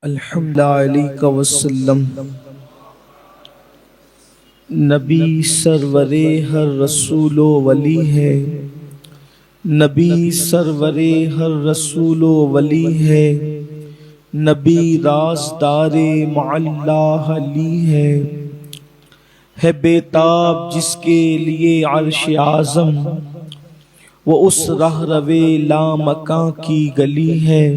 الحمد علیہ وسلم نبی سرور ہر رسول و ولی ہے، نبی سرور ہر رسول و ولی ہے، نبی رازدار معلی علی ہے بے تاب جس کے لیے عرش اعظم، وہ اس راہ روے لامکاں کی گلی ہے۔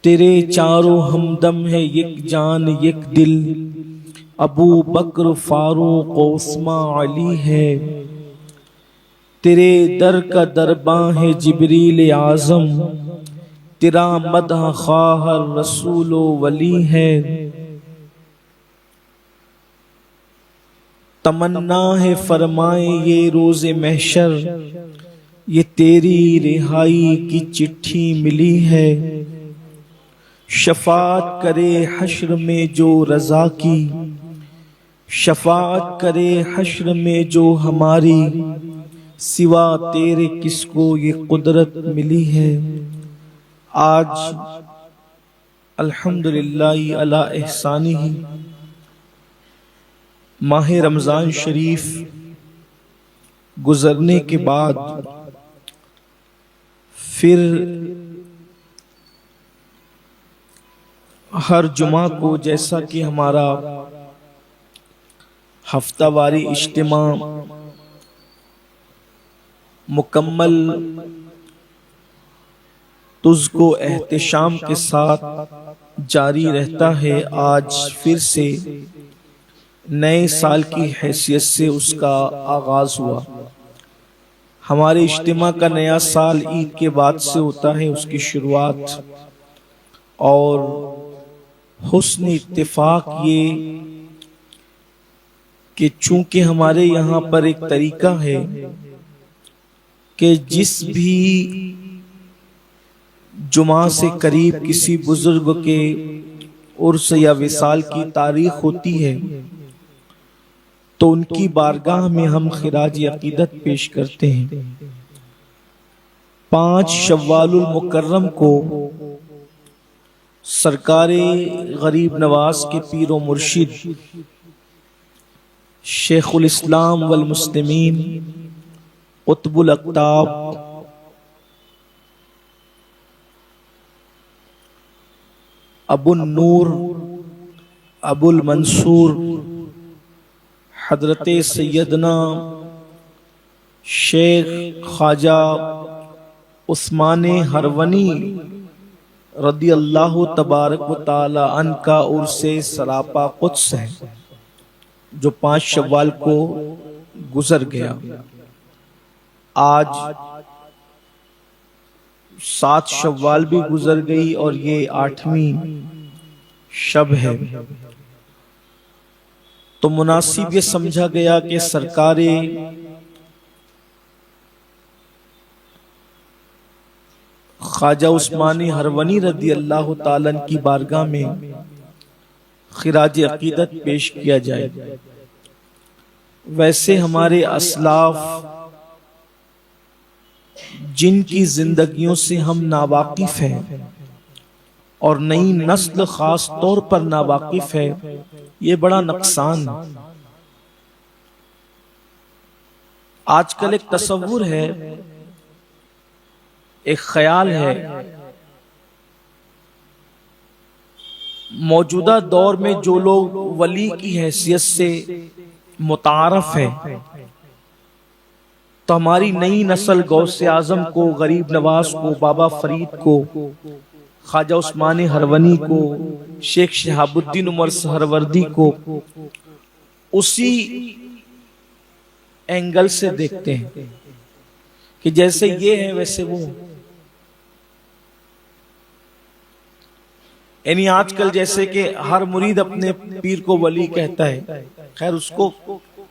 تیرے چاروں ہمدم ہے یک جان یک دل، ابو بکر فاروق و عثمان علی ہے۔ تیرے در کا درباں ہے جبریل اعظم، تیرا مدح خواہ ہر رسول و ولی ہے۔ تمنا ہے فرمائے یہ روز محشر، یہ تیری رہائی کی چٹھی ملی ہے۔ شفاعت کرے حشر میں جو رضا کی، شفاعت کرے حشر میں جو ہماری، سوا تیرے کس کو یہ قدرت ملی ہے۔ آج الحمدللہ علی احسانہ ماہ رمضان شریف گزرنے کے بعد پھر ہر جمعہ کو جیسا کہ ہمارا ہفتہ واری اجتماع مکمل تجھ کو احتشام کے ساتھ جاری رہتا ہے، آج پھر سے نئے سال کی حیثیت سے اس کا آغاز ہوا۔ ہمارے اجتماع کا نیا سال عید کے بعد سے ہوتا ہے، اس کی شروعات، اور حسن اتفاق یہ کہ چونکہ ہمارے یہاں پر ایک طریقہ ہے کہ جس بھی جمعہ سے قریب کسی بزرگ کے عرس یا وصال کی تاریخ ہوتی ہے تو ان کی بارگاہ میں ہم خراج عقیدت پیش کرتے ہیں۔ 5 شوال المکرم کو سرکار غریب نواز کے پیر و مرشد شیخ الاسلام والمسلمین قطب الاقطاب ابو النور ابو المنصور حضرت سیدنا شیخ خواجہ عثمان ہرونی رضی اللہ تبارک و تعالی عنہ کا عرس سراپا قدس ہے جو 5 شوال کو گزر گیا۔ آج 7 شوال بھی گزر گئی اور یہ 8ویں شب ہے، تو مناسب یہ سمجھا گیا کہ سرکار خواجہ عثمان ہرونی رضی اللہ تعالیٰ عنہ کی بارگاہ میں خراج عقیدت پیش کیا جائے۔ ویسے ہمارے اسلاف جن کی زندگیوں سے ہم ناواقف ہیں اور نئی نسل خاص طور پر ناواقف ہے، یہ بڑا نقصان ہے۔ آج کل ایک تصور ہے، ایک خیال ہے، موجودہ دور میں جو لوگ ولی کی حیثیت سے متعارف ہے تو ہماری نئی نسل غوث اعظم کو، غریب نواز کو، بابا فرید کو، خواجہ عثمان ہرونی کو، شیخ شہاب الدین عمر سہروردی کو اسی اینگل سے دیکھتے ہیں کہ جیسے یہ ہے ویسے وہ۔ یعنی آج کل جیسے کہ ہر مرید اپنے پیر کو ولی کہتا ہے، خیر اس کو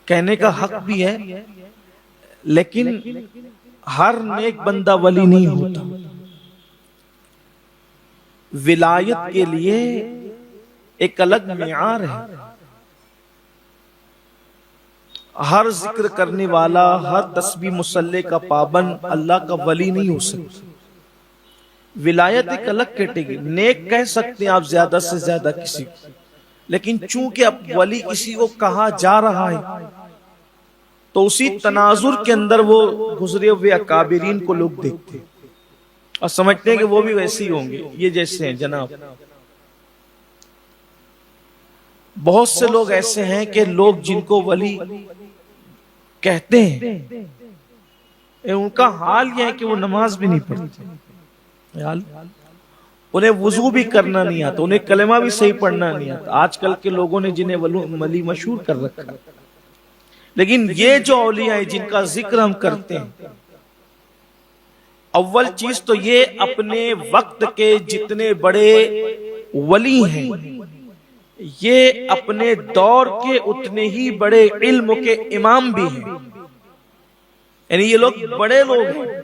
کہنے کا حق بھی ہے، لیکن ہر نیک بندہ ولی نہیں ہوتا۔ ولایت کے لیے ایک الگ معیار ہے۔ ہر ذکر کرنے والا، ہر تسبیح مصلی کا پابند اللہ کا ولی نہیں ہو سکتا۔ ولایت ایک الگ کیٹیگری، نیک کہہ سکتے ہیں آپ زیادہ سے زیادہ کسی کو، لیکن چونکہ اب ولی کسی کو کہا جا رہا ہے تو اسی تناظر کے اندر وہ گزرے ہوئے اکابرین کو لوگ دیکھتے اور سمجھتے ہیں کہ وہ بھی ویسے ہی ہوں گے، یہ جیسے ہیں جناب۔ بہت سے لوگ ایسے ہیں کہ لوگ جن کو ولی کہتے ہیں ان کا حال یہ ہے کہ وہ نماز بھی نہیں پڑھتے، انہیں وضو بھی کرنا نہیں آتا، انہیں کلمہ بھی صحیح پڑھنا نہیں آتا۔ آج کل کے لوگوں نے جنہیں ولی مشہور کر رکھا ہے، لیکن یہ جو اولیاء ہیں جن کا ذکر ہم کرتے ہیں، اول چیز تو یہ اپنے وقت کے جتنے بڑے ولی ہیں یہ اپنے دور کے اتنے ہی بڑے علم کے امام بھی ہیں، یعنی یہ لوگ بڑے لوگ ہیں۔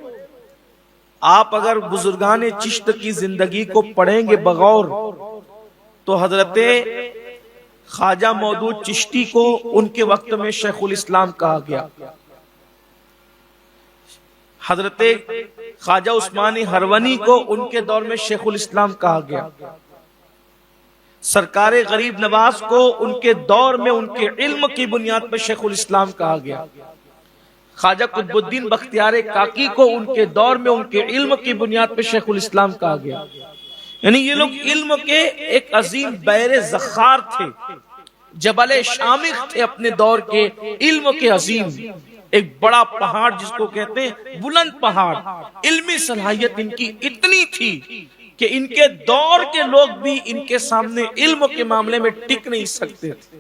آپ اگر بزرگان چشت کی زندگی کو پڑھیں گے بغور تو حضرت خواجہ مودود چشتی کو ان کے وقت میں شیخ الاسلام کہا گیا، حضرت خواجہ عثمانی ہرونی کو ان کے دور میں شیخ الاسلام کہا گیا، سرکار غریب نواز کو ان کے دور میں ان کے علم کی بنیاد پر شیخ الاسلام کہا گیا، خواجہ قطب الدین بختیار کاکی کو ان کے دور میں ان کے علم کی بنیاد پر شیخ الاسلام کہا گیا۔ یعنی یہ لوگ علم کے ایک عظیم بحر زخار تھے، جبل شامخ تھے اپنے دور کے علم کے عظیم، ایک بڑا پہاڑ جس کو کہتے ہیں بلند پہاڑ۔ علمی صلاحیت ان کی اتنی تھی کہ ان کے دور کے لوگ بھی ان کے سامنے علم کے معاملے میں ٹک نہیں سکتے تھے۔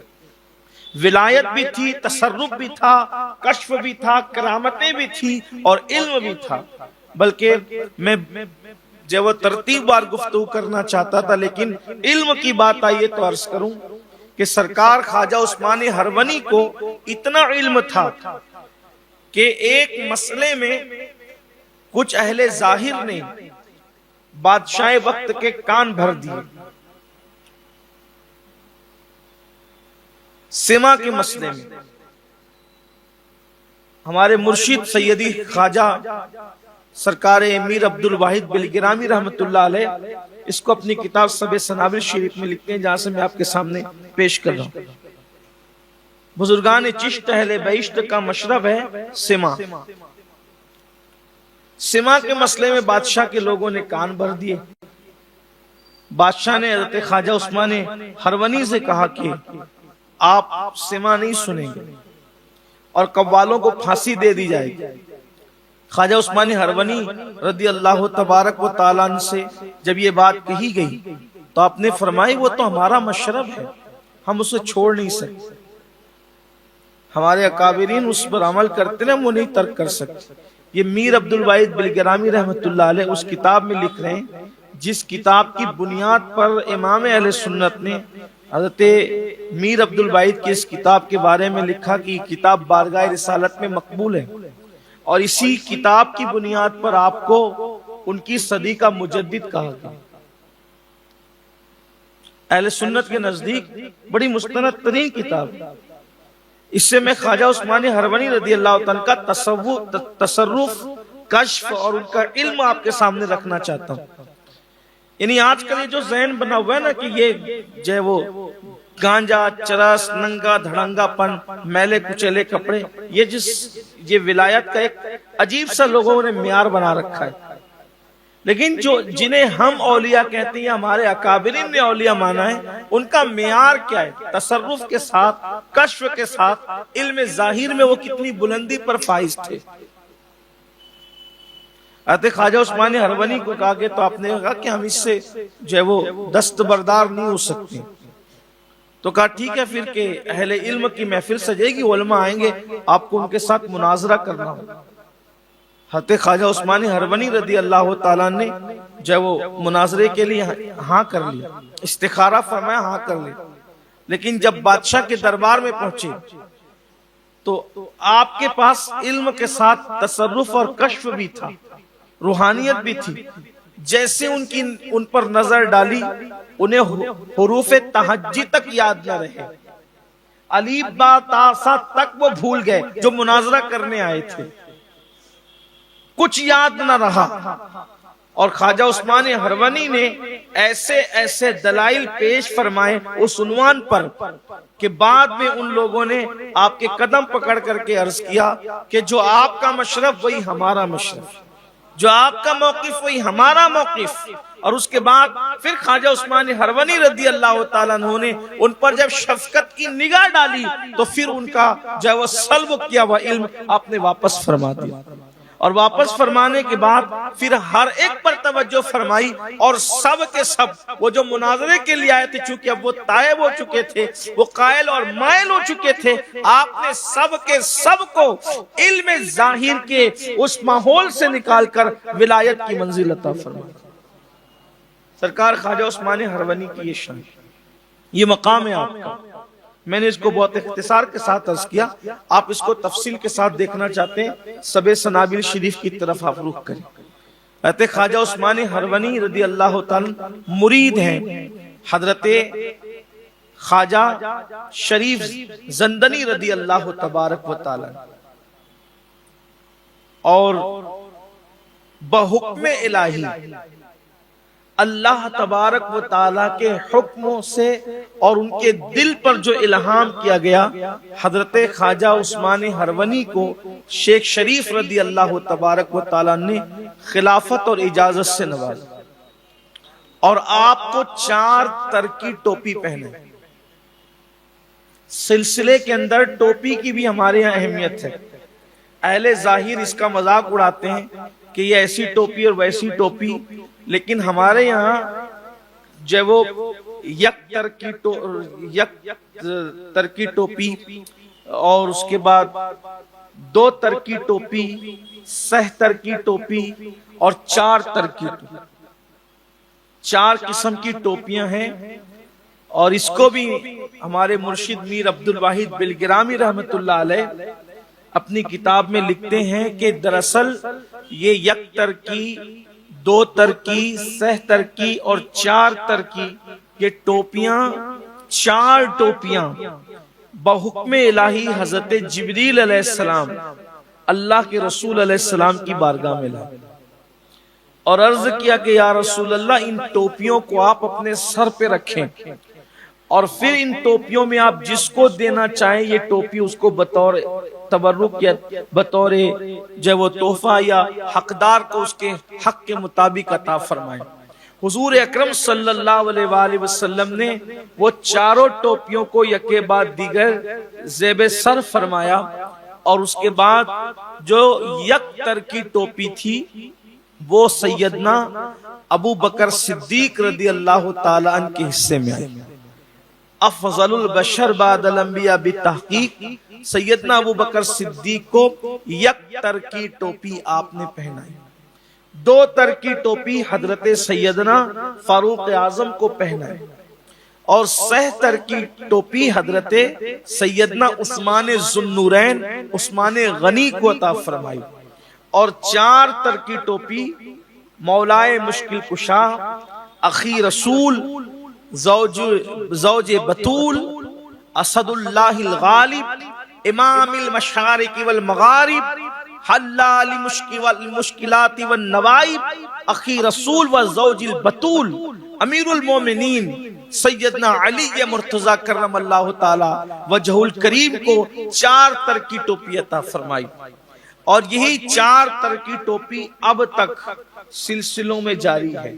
ولایت بھی تھی، تصرف بھی تھا، کشف بھی تھا، کرامتیں بھی تھی اور علم بھی تھا۔ بلکہ میں جو وہ ترتیب بار گفتگو کرنا چاہتا تھا، لیکن علم کی بات آئیے تو عرض کروں کہ سرکار خواجہ عثمانی ہرونی کو اتنا علم تھا کہ ایک مسئلے میں کچھ اہل ظاہر نے بادشاہ وقت کے کان بھر دیے۔ سما کے مسئلے میں ہمارے مرشد سیدی خواجہ سرکار امیر عبد الواحد بلگرامی رحمت اللہ علیہ اس کو اپنی کتاب سب سنابل شریف میں لکھتے ہیں، جہاں سے میں آپ کے سامنے پیش کر رہا ہوں۔ بزرگان چشت اہل بہشت کا مشرب ہے سما۔ سما کے مسئلے میں بادشاہ کے لوگوں نے کان بھر دیے۔ بادشاہ نے حضرت خواجہ عثمان ہرونی سے کہا کہ آپ سما نہیں سنیں گے اور قوالوں کو پھانسی دے دی جائے گی۔ خواجہ عثمانی ہرونی رضی اللہ تبارک و تعالیٰ عنہ سے جب یہ بات کہی گئی تو آپ نے فرمائی وہ تو ہمارا مشرب ہے، ہم اسے چھوڑ نہیں سکتے، ہمارے اکابرین اس پر عمل کرتے ہیں، وہ نہیں ترک کر سکتے۔ یہ میر عبد الواحد بلگرامی رحمت اللہ علیہ اس کتاب میں لکھ رہے ہیں جس کتاب کی بنیاد پر امام اہل سنت نے حضرت میر عبد الواحد کی اس کتاب کے بارے میں لکھا کہ یہ کتاب بارگاہ رسالت میں مقبول ہے، اور اسی کتاب کی بنیاد پر آپ کو ان کی صدی کا مجدد کہا گیا۔ اہل سنت کے نزدیک بڑی مستند ترین کتاب۔ اس سے میں خواجہ عثمانی ہرونی رضی اللہ تعالیٰ کا تصرف، کشف اور ان کا علم آپ کے سامنے رکھنا چاہتا ہوں۔ یعنی آج کل یہ جو ذہن بنا ہوا ہے نا کہ یہ جو ہے وہ گانجا، چرس، ننگا دھڑنگا پن، میلے کچیلے کپڑے، یہ ولایت کا ایک عجیب سا لوگوں نے معیار بنا رکھا ہے۔ لیکن جنہیں ہم اولیاء کہتے ہیں، ہمارے اکابرین نے اولیاء مانا ہے، ان کا معیار کیا ہے؟ تصرف کے ساتھ، کشف کے ساتھ، علم ظاہر میں وہ کتنی بلندی پر فائز تھے۔ حضرت خواجہ عثمانی ہرونی کو کہا کہ تو آپ نے کہا کہ ہم اس سے جو ہے وہ دستبردار نہیں ہو سکتے، تو کہا ٹھیک ہے پھر کہ اہل علم کی محفل سجے گی، علماء آئیں گے، آپ کو ان کے ساتھ مناظرہ کرنا ہوگا۔ حضرت خواجہ عثمانی ہرونی رضی اللہ تعالیٰ نے جو وہ مناظرے کے لیے ہاں کر لیا، استخارہ فرمایا ہاں کر لیا۔ لیکن جب بادشاہ کے دربار میں پہنچے تو آپ کے پاس علم کے ساتھ تصرف اور کشف بھی تھا، روحانیت بھی تھی۔ جیسے ان پر نظر ڈالی انہیں حروف تہجی تک یاد نہ رہے، الف با تا سا تک وہ بھول گئے جو مناظرہ کرنے آئے تھے، کچھ یاد نہ رہا۔ اور خواجہ عثمان ہرونی نے ایسے ایسے دلائل پیش فرمائے اس عنوان پر کہ بعد میں ان لوگوں نے آپ کے قدم پکڑ کر کے عرض کیا کہ جو آپ کا مشرف وہی ہمارا مشرف، جو آپ کا موقف وہی ہمارا موقف۔ اور اس کے بعد پھر خواجہ عثمان ہرونی رضی اللہ تعالیٰ عنہ نے ان پر جب شفقت کی نگاہ ڈالی تو پھر ان کا جو وہ سلب کیا ہوا علم آپ نے واپس فرما دیا، اور واپس فرمانے کے بعد پھر ہر ایک پر توجہ فرمائی، اور سب کے سب وہ جو مناظرے کے لیے آئے تھے چونکہ اب وہ تائب ہو چکے تھے، وہ قائل اور مائل ہو چکے تھے، آپ نے سب کے سب کو علم ظاہر کے اس ماحول سے نکال کر ولایت کی منزل عطا فرمائی۔ سرکار خواجہ عثمان ہرونی کی یہ شان، یہ مقام ہے آپ کا۔ میں نے اس کو بہت اختصار کے ساتھ عرض کیا، آپ اس کو تفصیل کے ساتھ دیکھنا چاہتے ہیں سب سنابل شریف کی طرف آپ رخ کریں۔ کہتے خواجہ عثمان ہرونی رضی اللہ تعالیٰ مرید ہیں حضرت خواجہ شریف زندنی رضی اللہ تبارک و تعالی، اور بحکم الہی اللہ تبارک و تعالیٰ کے حکموں سے اور ان کے دل پر جو الہام کیا گیا، حضرت خواجہ عثمان ہرونی کو شیخ شریف رضی اللہ تبارک و تعالیٰ نے خلافت اور اجازت سے نوازا، اور آپ کو 4 تر کی ٹوپی پہنے۔ سلسلے کے اندر ٹوپی کی بھی ہمارے یہاں اہمیت ہے۔ اہل ظاہر اس کا مذاق اڑاتے ہیں کہ یہ ایسی ٹوپی اور ویسی ٹوپی، لیکن ہمارے یہاں جو وہ یک تر کی ٹوپی، اور اس کے بعد 2 تر کی ٹوپی، 6 تر کی ٹوپی اور 4 تر کی ٹوپی، 4 قسم کی ٹوپیاں ہیں۔ اور اس کو بھی ہمارے مرشد میر عبد الواحد بلگرامی رحمت اللہ علیہ اپنی کتاب میں لکھتے ہیں کہ دراصل یہ یک تر کی، 2 تر کی، 6 تر کی اور 4 تر کی یہ ٹوپیاں، 4 ٹوپیاں بحکم الہی حضرت جبریل علیہ السلام اللہ کے رسول علیہ السلام کی بارگاہ میں لائے، اور عرض کیا کہ یا رسول اللہ ان ٹوپیوں کو آپ اپنے سر پہ رکھیں، اور پھر ان ٹوپیوں میں آپ جس کو دینا چاہیں یہ ٹوپی اس کو بطور تبرک یا بطور جو وہ تحفہ یا حقدار کو اس کے حق کے مطابق عطا فرمائیں۔ حضور اکرم صلی اللہ علیہ وآلہ وسلم نے وہ 4 ٹوپیوں کو یکے بعد دیگر زیب سر فرمایا، اور اس کے بعد جو یک تر کی ٹوپی تھی وہ سیدنا ابو بکر صدیق رضی اللہ تعالی عنہ کے حصے میں آئی۔ افضل البشر بعد الانبیاء بالتحقیق سیدنا ابو بکر صدیق کو یک تر کی ٹوپی آپ نے پہنائی، 2 تر کی ٹوپی حضرت سیدنا فاروق اعظم کو پہنائی، اور 6 تر کی ٹوپی حضرت سیدنا عثمان ذوالنورین عثمان غنی کو عطا فرمائی، اور 4 تر کی ٹوپی مولائے مشکل کشا اخی رسول زوج بطول اسد اللہ الغالب امام المشارق والمغارب حلال المشکلات والنوائب اخی رسول و زوج البطول امیر المومنین سیدنا علی مرتضی کرم اللہ تعالی وجہ الکریم کو 4 تر کی ٹوپی عطا فرمائی، اور یہی 4 تر کی ٹوپی اب تک سلسلوں میں جاری ہے۔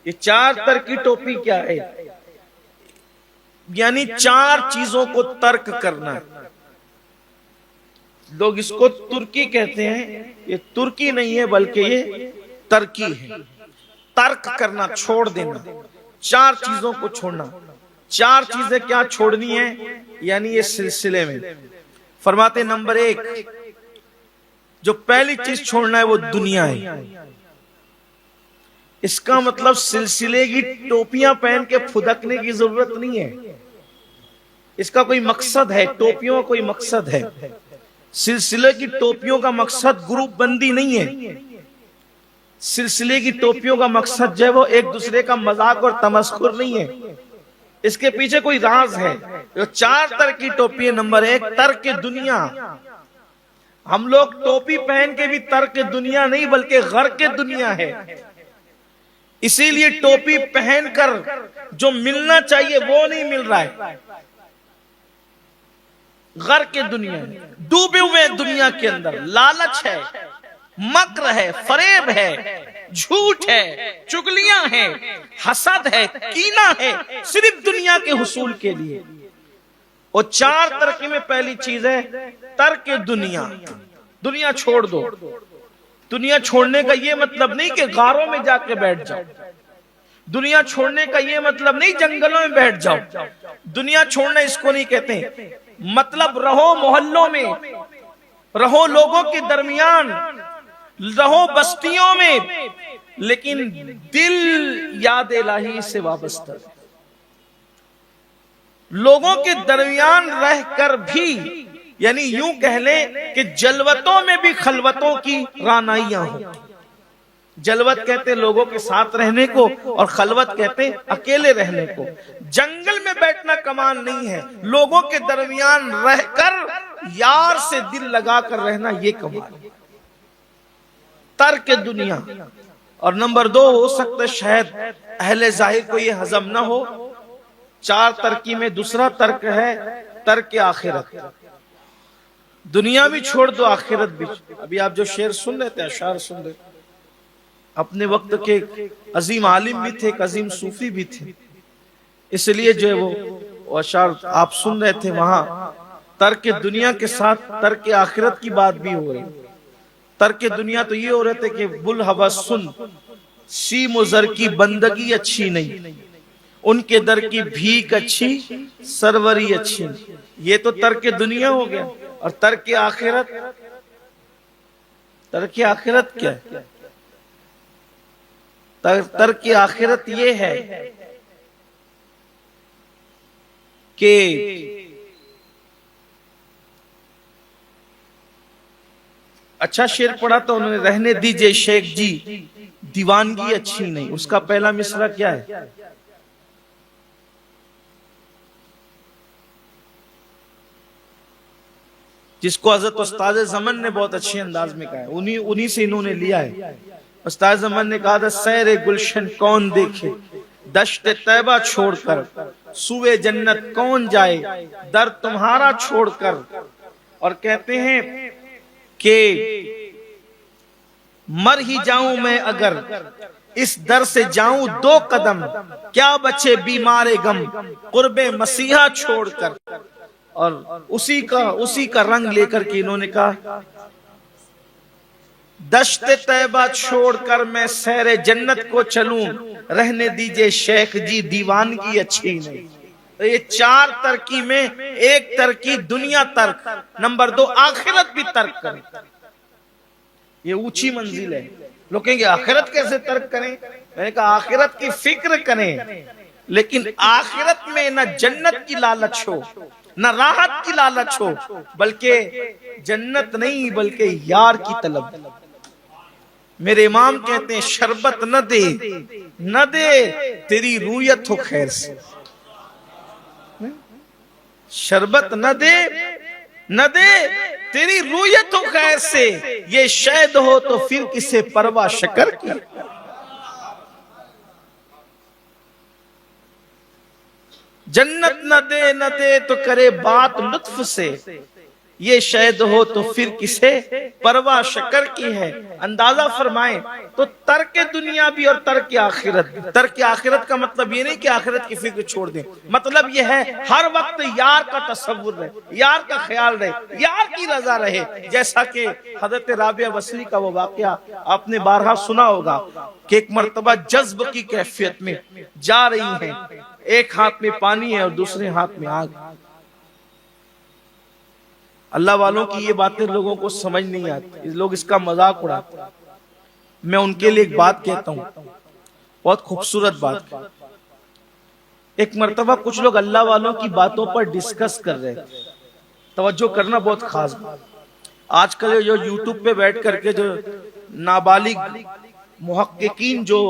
یہ 4 تر کی ٹوپی کیا ہے؟ یعنی 4 چیزوں کو ترک کرنا۔ لوگ اس کو ترکی کہتے ہیں، یہ ترکی نہیں ہے بلکہ یہ ترکی ہے، ترک کرنا، چھوڑ دینا، 4 چیزوں کو چھوڑنا۔ 4 چیزیں کیا چھوڑنی ہیں؟ یعنی یہ سلسلے میں فرماتے نمبر 1 جو پہلی چیز چھوڑنا ہے وہ دنیا ہے۔ اس کا مطلب سلسلے کی ٹوپیاں پہن کے پھدکنے کی ضرورت نہیں ہے، اس کا کوئی مقصد ہے، ٹوپیوں کا کوئی مقصد ہے۔ سلسلے کی ٹوپیوں کا مقصد گروپ بندی نہیں ہے، سلسلے کی ٹوپیوں کا مقصد جو ہے وہ ایک دوسرے کا مذاق اور تمسخر نہیں ہے، اس کے پیچھے کوئی راز ہے۔ جو 4 تر کی ٹوپی ہے، نمبر 1 ترک دنیا۔ ہم لوگ ٹوپی پہن کے بھی ترک دنیا نہیں بلکہ غرق دنیا ہے، اسی لیے ٹوپی پہن کر جو ملنا چاہیے وہ نہیں مل رہا ہے. غرق کے دنیا ڈوبے ہوئے دنیا کے اندر لالچ ہے، مکر ہے، فریب ہے، جھوٹ ہے، چگلیاں ہیں، حسد ہے، کینہ ہے، صرف دنیا کے حصول کے لیے. اور 4 ترقی میں پہلی چیز ہے ترک دنیا. دنیا چھوڑ دو. دنیا چھوڑنے کا یہ مطلب نہیں کہ غاروں میں جا کے بیٹھ جاؤ. دنیا چھوڑنے کا یہ مطلب نہیں جنگلوں میں بیٹھ جاؤ. دنیا چھوڑنا اس کو نہیں کہتے. مطلب رہو محلوں میں، رہو لوگوں کے درمیان، رہو بستیوں میں، لیکن دل یاد الہی سے وابستہ. لوگوں کے درمیان رہ کر بھی، یعنی یوں کہہ لیں کہ جلوتوں میں بھی خلوتوں کی رانائیاں ہوں. جلوت کہتے لوگوں کے ساتھ رہنے کو، اور خلوت کہتے اکیلے رہنے کو. جنگل میں بیٹھنا کمال نہیں ہے، لوگوں کے درمیان رہ کر یار سے دل لگا کر رہنا یہ کمال ہے. ترک دنیا. اور نمبر 2 ہو سکتا ہے شاید اہل ظاہر کو یہ ہضم نہ ہو، 4 ترکی میں دوسرا ترک ہے ترک آخرت. دنیا بھی چھوڑ دو، آخرت بھی. ابھی آپ جو شعر سن رہے تھے، اشعار سن رہے تھے، اپنے وقت کے عظیم عالم بھی تھے، ایک عظیم صوفی بھی تھے. اس لیے جو ہے وہ اشعار آپ سن رہے تھے، وہاں ترک دنیا کے ساتھ ترک آخرت کی بات بھی ہو رہی. ترک دنیا تو یہ ہو رہے تھے کہ بُلْحَوَث سن، سیم و زر کی بندگی اچھی نہیں، ان کے در کی بھیک اچھی، سروری اچھی نہیں. یہ تو ترک دنیا ہو گیا. اور ترک آخرت، ترک آخرت کیا ہے؟ ترک آخرت یہ ہے کہ اچھا شعر پڑھا تو انہوں نے، رہنے دیجئے شیخ جی دیوانگی اچھی نہیں. اس کا پہلا مصرع کیا ہے؟ جس کو حضرت استاد زمن نے بہت اچھے انداز میں کہا ہے، انہی سے انہوں نے لیا ہے. استاد زمن نے کہا تھا، سیر گلشن کون دیکھے دشت طیبہ چھوڑ کر، سوئے جنت کون جائے در تمہارا چھوڑ کر. اور کہتے ہیں کہ مر ہی جاؤں میں اگر اس در سے جاؤں 2 قدم، کیا بچے بیمار غم قرب مسیحا چھوڑ کر. اور اسی کا رنگ لے کر کے انہوں نے کہا، دشت طیبہ چھوڑ کر میں سیر جنت کو چلوں، رہنے دیجئے شیخ جی دیوانگی اچھی نہیں. تو یہ 4 ترکی میں ایک ترکی دنیا ترک، نمبر 2 آخرت بھی ترک کریں. یہ اونچی منزل ہے. لوگ کہیں گے آخرت کیسے ترک کریں؟ میں نے کہا آخرت کی فکر کریں، لیکن آخرت میں نہ جنت کی لالچ ہو، نہ راحت کی لالچ ہو، بلکہ جنت نہیں بلکہ یار کی طلب. میرے امام کہتے ہیں، شربت نہ دے نہ دے تیری رویت ہو خیر سے. شربت نہ دے نہ دے تیری رویت ہو خیر سے، یہ شہد ہو تو پھر کسے پرواہ شکر کی. جنت نہ دے تو کرے بات لطف سے، یہ شہد ہو تو پھر کسے پرواہ شکر کی ہے. اندازہ فرمائیں تو ترک دنیا بھی اور ترک آخرت. ترک آخرت کا مطلب یہ نہیں کہ آخرت کی فکر چھوڑ دیں، مطلب یہ ہے ہر وقت یار کا تصور رہے، یار کا خیال رہے، یار کی رضا رہے. جیسا کہ حضرت رابعہ بصری کا وہ واقعہ آپ نے بارہا سنا ہوگا کہ ایک مرتبہ جذب کی کیفیت میں جا رہی ہیں، ایک ہاتھ میں پانی ہے اور دوسرے ہاتھ میں آگ. اللہ والوں کی یہ باتیں لوگوں کو سمجھ نہیں آتی، لوگ اس کا مذاق اڑاتے. میں ان کے لیے ایک بات کہتا ہوں، بہت خوبصورت بات. ایک مرتبہ کچھ لوگ اللہ والوں کی باتوں پر ڈسکس کر رہے تھے. توجہ کرنا بہت خاص بات. آج کل جو یوٹیوب پہ بیٹھ کر کے جو نابالغ محققین جو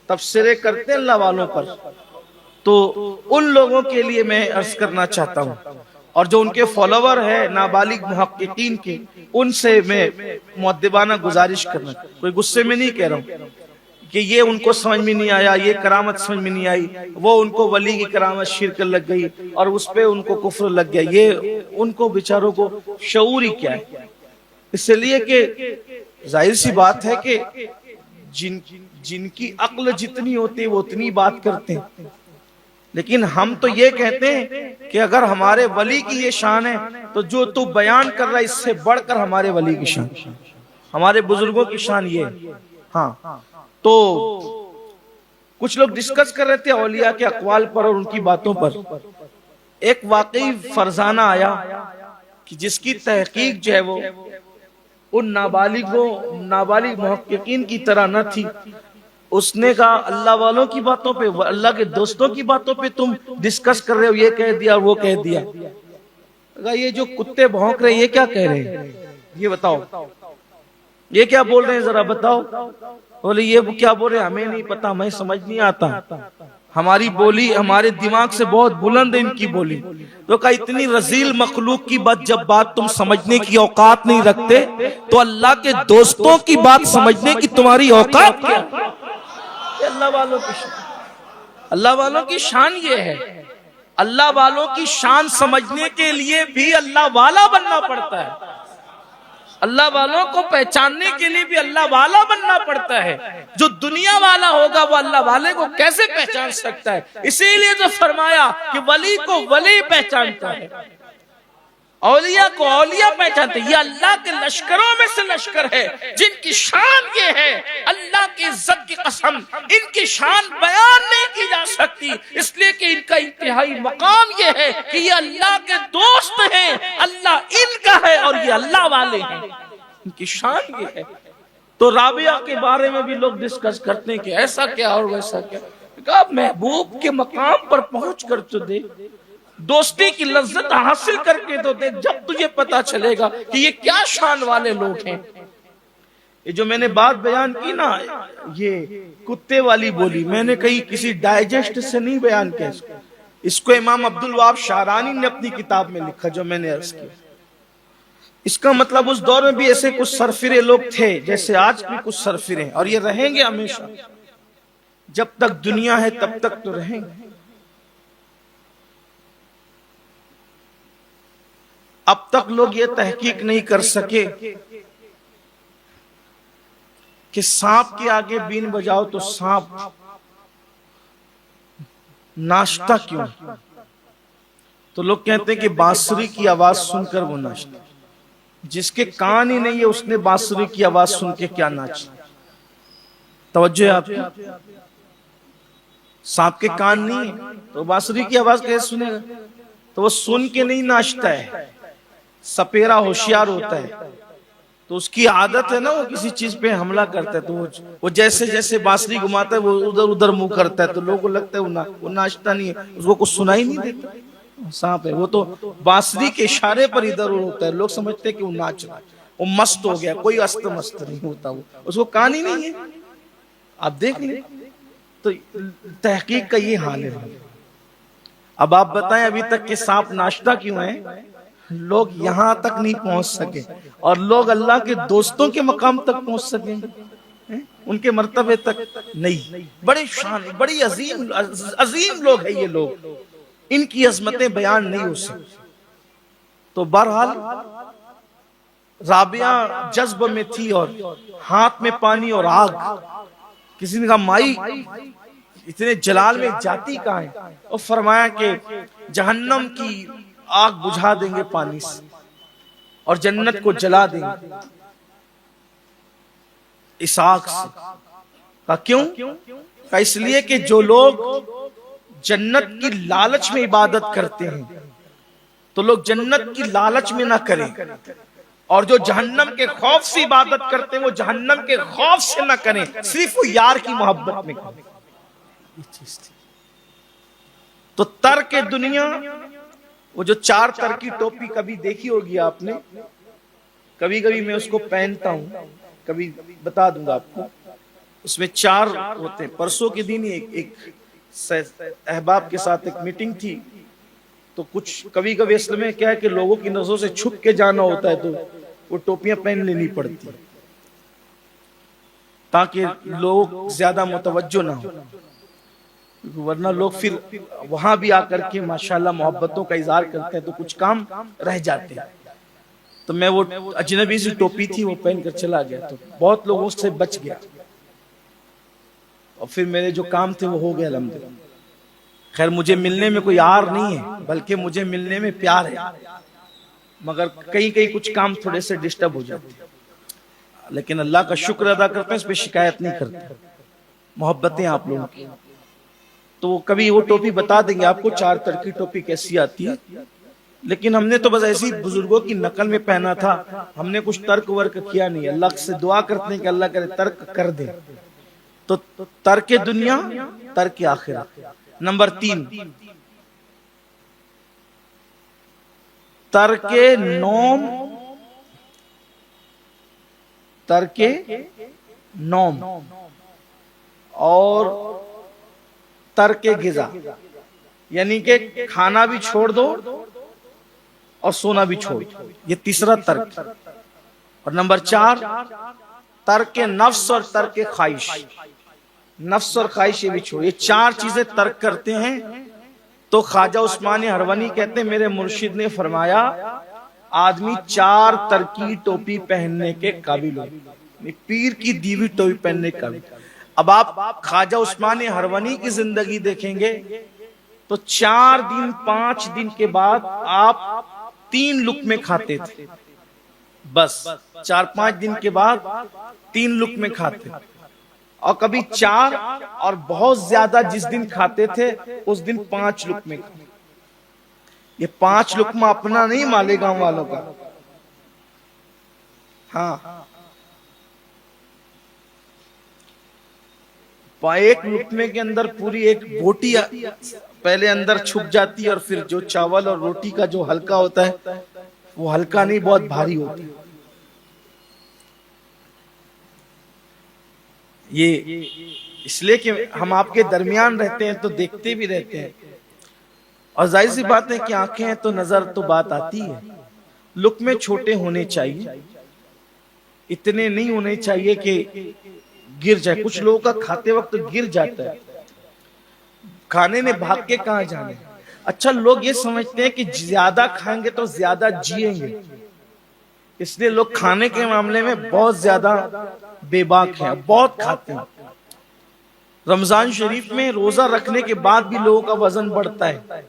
تبصرے کرتے ہیں اللہ والوں پر، تو ان لوگوں کے لیے میں عرض کرنا چاہتا ہوں، اور جو ان کے فالوور ہیں نابالغ محققین کے، ان سے میں مؤدبانہ گزارش کرنا، کوئی غصے میں نہیں کہہ رہا ہوں، کہ یہ ان کو سمجھ میں نہیں آیا، یہ کرامت سمجھ میں نہیں آئی، وہ ان کو ولی کی کرامت شرک لگ گئی اور اس پہ ان کو کفر لگ گیا. یہ ان کو بیچاروں کو شعور ہی کیا ہے. اس لیے کہ ظاہر سی بات ہے کہ جن کی عقل جتنی ہوتی ہے وہ اتنی بات کرتے ہیں، لیکن ہم تو یہ کہتے ہیں کہ اگر ہمارے ولی کی یہ شان ہے تو جو تو بیان کر رہا ہے اس سے بڑھ کر ہمارے ولی کی شان، ہمارے بزرگوں کی شان یہ ہے. ہاں تو کچھ لوگ ڈسکس کر رہے تھے اولیاء کے اقوال پر اور ان کی باتوں پر. ایک واقعی فرزانہ آیا کہ جس کی تحقیق جو ہے وہ ان نابالغ محققین کی طرح نہ تھی. اس نے کہا اللہ والوں کی باتوں پہ، اللہ کے دوستوں کی باتوں پہ تم ڈسکس کر رہے ہو، یہ کہہ دیا وہ کہہ دیا. یہ جو کتے بھونک رہے یہ کیا کہہ رہے ہیں، یہ بتاؤ، یہ کیا بول رہے ہیں ذرا بتاؤ. بولے یہ کیا بول رہے ہیں ہمیں نہیں پتا، ہمیں سمجھ نہیں آتا، ہماری بولی ہمارے دماغ سے بہت بلند ہے ان کی بولی. تو کہا اتنی رذیل مخلوق کی بات جب بات تم سمجھنے کی اوقات نہیں رکھتے تو اللہ کے دوستوں کی بات سمجھنے کی تمہاری اوقات کیا؟ اللہ والوں کی شان یہ ہے. اللہ والوں کی شان سمجھنے کے لیے بھی اللہ والا بننا پڑتا ہے. اللہ والوں کو پہچاننے کے لیے بھی اللہ والا بننا پڑتا ہے. جو دنیا والا ہوگا وہ اللہ والے کو کیسے پہچان سکتا ہے؟ اسی لیے تو فرمایا کہ ولی کو ولی پہچانتا ہے، اولیاء کو اولیاء پہچانتے. یہ اللہ کے لشکروں میں سے لشکر ہے جن کی شان یہ ہے، اللہ کی عزت کی قسم ان کی شان بیان نہیں کی جا سکتی، اس لیے کہ ان کا انتہائی مقام یہ ہے کہ یہ اللہ کے دوست ہیں، اللہ ان کا ہے اور یہ اللہ والے ہیں. ان کی شان یہ ہے. تو رابعہ کے بارے میں بھی لوگ ڈسکس کرتے ہیں کہ ایسا کیا اور ویسا کیا. کہا محبوب کے مقام پر پہنچ کر تو دیکھ، دوستی کی لذت حاصل کر کے تو دیکھ، جب تجھے پتا چلے گا کہ یہ کیا شان والے لوگ ہیں. یہ جو میں نے بات بیان کی نا، یہ کتے والی بولی میں نے کہیں کسی ڈائجسٹ سے نہیں بیان کیا. اس کو امام عبدالوہاب شعرانی نے اپنی کتاب میں لکھا جو میں نے عرض کیا. اس کا مطلب اس دور میں بھی ایسے کچھ سرفرے لوگ تھے جیسے آج بھی کچھ سرفرے ہیں، اور یہ رہیں گے ہمیشہ. جب تک دنیا ہے تب تک تو رہیں گے. اب تک لوگ یہ تحقیق نہیں کر سکے کہ سانپ کے آگے بین بجاؤ تو سانپ ناشتا کیوں. تو لوگ کہتے ہیں کہ بانسری کی آواز سن کر وہ ناشتا. جس کے کان ہی نہیں ہے اس نے بانسری کی آواز سن کے کیا ناچا. توجہ ہے آپ کی. سانپ کے کان نہیں ہے تو بانسری کی آواز کیسے سنے گا؟ تو وہ سن کے نہیں ناچتا ہے. سپیرا ہوشیار ہوتا ہے تو اس کی عادت ہے نا، وہ کسی چیز پہ حملہ کرتا ہے تو وہ جیسے جیسے بانسری گھماتا ہے وہ ادھر ادھر منہ کرتا ہے تو لوگوں کو لگتا ہے وہ ناچتا نہیں ہے، اس کو کچھ سنائی نہیں دیتا. سانپ ہے وہ تو بانسری کے اشارے پر ادھر ہوتا ہے، لوگ سمجھتے ہیں کہ وہ ناچ رہا ہے، وہ مست ہو گیا. کوئی است مست نہیں ہوتا، وہ اس کو کان ہی نہیں ہے. آپ دیکھ لیں تو تحقیق کا یہ حال ہے. اب آپ بتائیں ابھی تک کہ سانپ ناشتا کیوں ہے؟ لوگ یہاں تک نہیں پہنچ سکے اور لوگ اللہ کے دوستوں کے مقام تک پہنچ سکیں گے، ان کے مرتبے تک نہیں. بڑی شان، بڑی عظیم لوگ ہیں یہ لوگ، ان کی عظمتیں بیان نہیں ہو سکتی. تو بہرحال رابعہ جذب میں تھی اور ہاتھ میں پانی اور آگ. کسی نے کہا مائی اتنے جلال میں جاتی کہاں ہے؟ اور فرمایا کہ جہنم کی آگ بجھا دیں گے پانی سے اور جنت کو جلا دیں گے اس آگ سے. کہا کیوں؟ کہا اس لیے کہ جو لوگ جنت کی لالچ میں عبادت کرتے ہیں تو لوگ جنت کی لالچ میں نہ کریں، اور جو جہنم کے خوف سے عبادت کرتے ہیں وہ جہنم کے خوف سے نہ کریں، صرف وہ یار کی محبت میں کریں. تو ترک دنیا، وہ جو 4 تر کی ٹوپی کبھی دیکھی ہوگی آپ نے، کبھی کبھی میں اس کو پہنتا ہوں، کبھی بتا دوں گا آپ کو. اس میں 4 ہوتے ہیں. پرسوں کے دن ایک احباب کے ساتھ ایک میٹنگ تھی تو کچھ کبھی کبھی اصل میں کیا ہے کہ لوگوں کی نظروں سے چھپ کے جانا ہوتا ہے تو وہ ٹوپیاں پہن لینی پڑتی. تاکہ لوگ زیادہ متوجہ نہ ہو، ورنہ لوگ پھر وہاں بھی آ کر کے ماشاءاللہ محبتوں کا اظہار کرتے ہیں تو کچھ کام رہ جاتے ہیں۔ تو میں وہ اجنبی سی ٹوپی تھی وہ پہن کر چلا گیا، تو بہت لوگوں سے بچ گیا، اور پھر میرے جو کام تھے وہ ہو گئے الحمدللہ۔ خیر مجھے ملنے میں کوئی آر نہیں ہے، بلکہ مجھے ملنے میں پیار ہے، مگر کئی کچھ کام تھوڑے سے ڈسٹرب ہو جاتے ہیں، لیکن اللہ کا شکر ادا کرتے ہیں، اس پہ شکایت نہیں کرتے، محبتیں آپ لوگوں کی۔ تو کبھی وہ ٹوپی بتا دیں گے آپ کو 4 تر کی ٹوپی کیسی آتی ہے، لیکن ہم نے تو بس ایسی بزرگوں کی نقل میں پہنا تھا، ہم نے کچھ ترک ورک کیا نہیں۔ اللہ سے دعا کرتے ہیں کہ اللہ کرے ترک کر دے۔ تو ترک دنیا ترک آخرت۔ نمبر 3، ترک نوم، ترک نوم اور ترک غذا، یعنی کہ کھانا بھی چھوڑ دو اور سونا بھی چھوڑ دو، یہ تیسرا ترک۔ اور نمبر 4، ترک نفس اور ترک خواہش، نفس اور خواہش یہ بھی چھوڑ۔ یہ 4 چیزیں ترک کرتے ہیں تو خواجہ عثمان ہروانی کہتے ہیں میرے مرشد نے فرمایا آدمی 4 ترکی ٹوپی پہننے کے قابل ہو، پیر کی دیوی ٹوپی پہننے کے قابل۔ اب آپ خواجہ عثمان ہروانی کی زندگی دیکھیں گے تو 4 دن 5 دن کے بعد آپ 3 لقمے کھاتے تھے، بس 4-5 دن کے بعد 3 لقمے کھاتے، اور کبھی 4، اور بہت زیادہ جس دن کھاتے تھے اس دن 5 لقمے کھاتے۔ یہ 5 لقمہ اپنا نہیں، مالیگاؤں والوں کا۔ ہاں، ایک لقمے کے اندر پوری ایک بوٹی پہلے اندر چھپ جاتی ہے، اور پھر جو چاول اور روٹی کا جو ہلکا ہوتا ہے وہ ہلکا نہیں، بہت بھاری ہوتا ہے۔ یہ اس لیے کہ ہم آپ کے درمیان رہتے ہیں تو دیکھتے بھی رہتے ہیں، اور ظاہر سی بات ہے کہ آنکھیں ہیں تو نظر تو بات آتی ہے۔ لقمے چھوٹے ہونے چاہیے، اتنے نہیں ہونے چاہیے کہ گر جائے۔ کچھ لوگوں کا کھاتے وقت گر جاتا ہے، کھانے نے بھاگ کے کہاں جانے۔ اچھا، لوگ یہ سمجھتے ہیں کہ زیادہ کھائیں گے تو زیادہ جیئیں گے، اس لیے لوگ کھانے کے معاملے میں بہت زیادہ بے باک ہیں، بہت کھاتے ہیں۔ رمضان شریف میں روزہ رکھنے کے بعد بھی لوگوں کا وزن بڑھتا ہے۔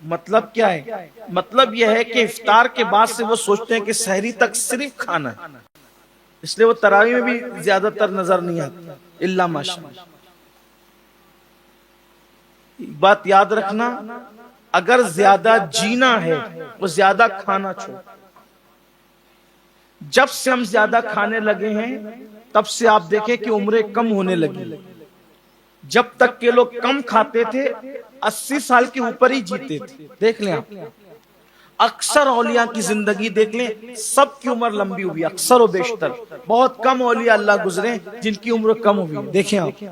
مطلب کیا ہے؟ مطلب یہ ہے کہ افطار کے بعد سے وہ سوچتے ہیں کہ سحری تک صرف کھانا ہے، اس لیے وہ تراویح میں بھی زیادہ تر نظر نہیں آتا الا ماشاءاللہ۔ بات یاد رکھنا، اگر زیادہ جینا ہے تو زیادہ کھانا چھوڑ۔ جب سے ہم زیادہ کھانے لگے ہیں تب سے آپ دیکھیں کہ عمریں کم ہونے لگی۔ جب تک کہ لوگ کم کھاتے تھے 80 سال کے اوپر ہی جیتے تھے۔ دیکھ لیں آپ اکثر اولیاء کی زندگی دیکھ لیں، سب کی عمر لمبی ہوئی، اکثر و بیشتر۔ بہت کم اولیاء اللہ گزرے جن کی عمر کم ہوئی۔ دیکھیں آپ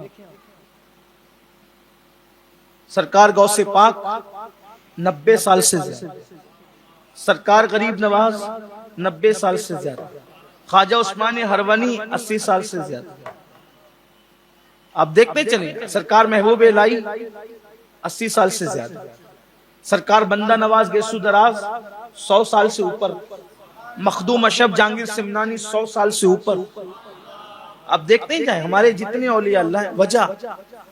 سرکار غوث پاک 90 سال سے زیادہ، سرکار غریب نواز 90 سال سے زیادہ، خواجہ عثمان ہروانی 80 سال سے زیادہ۔ آپ دیکھتے چلیں، سرکار محبوب الہی 80 سال سے زیادہ، سرکار بندہ نواز گیسو دراز 100 سال سے اوپر، مخدوم اشرف جہانگیر سمنانی 100 سال سے اوپر۔ اب دیکھتے ہی جائیں ہمارے جتنے اولیاء اللہ ہیں۔ وجہ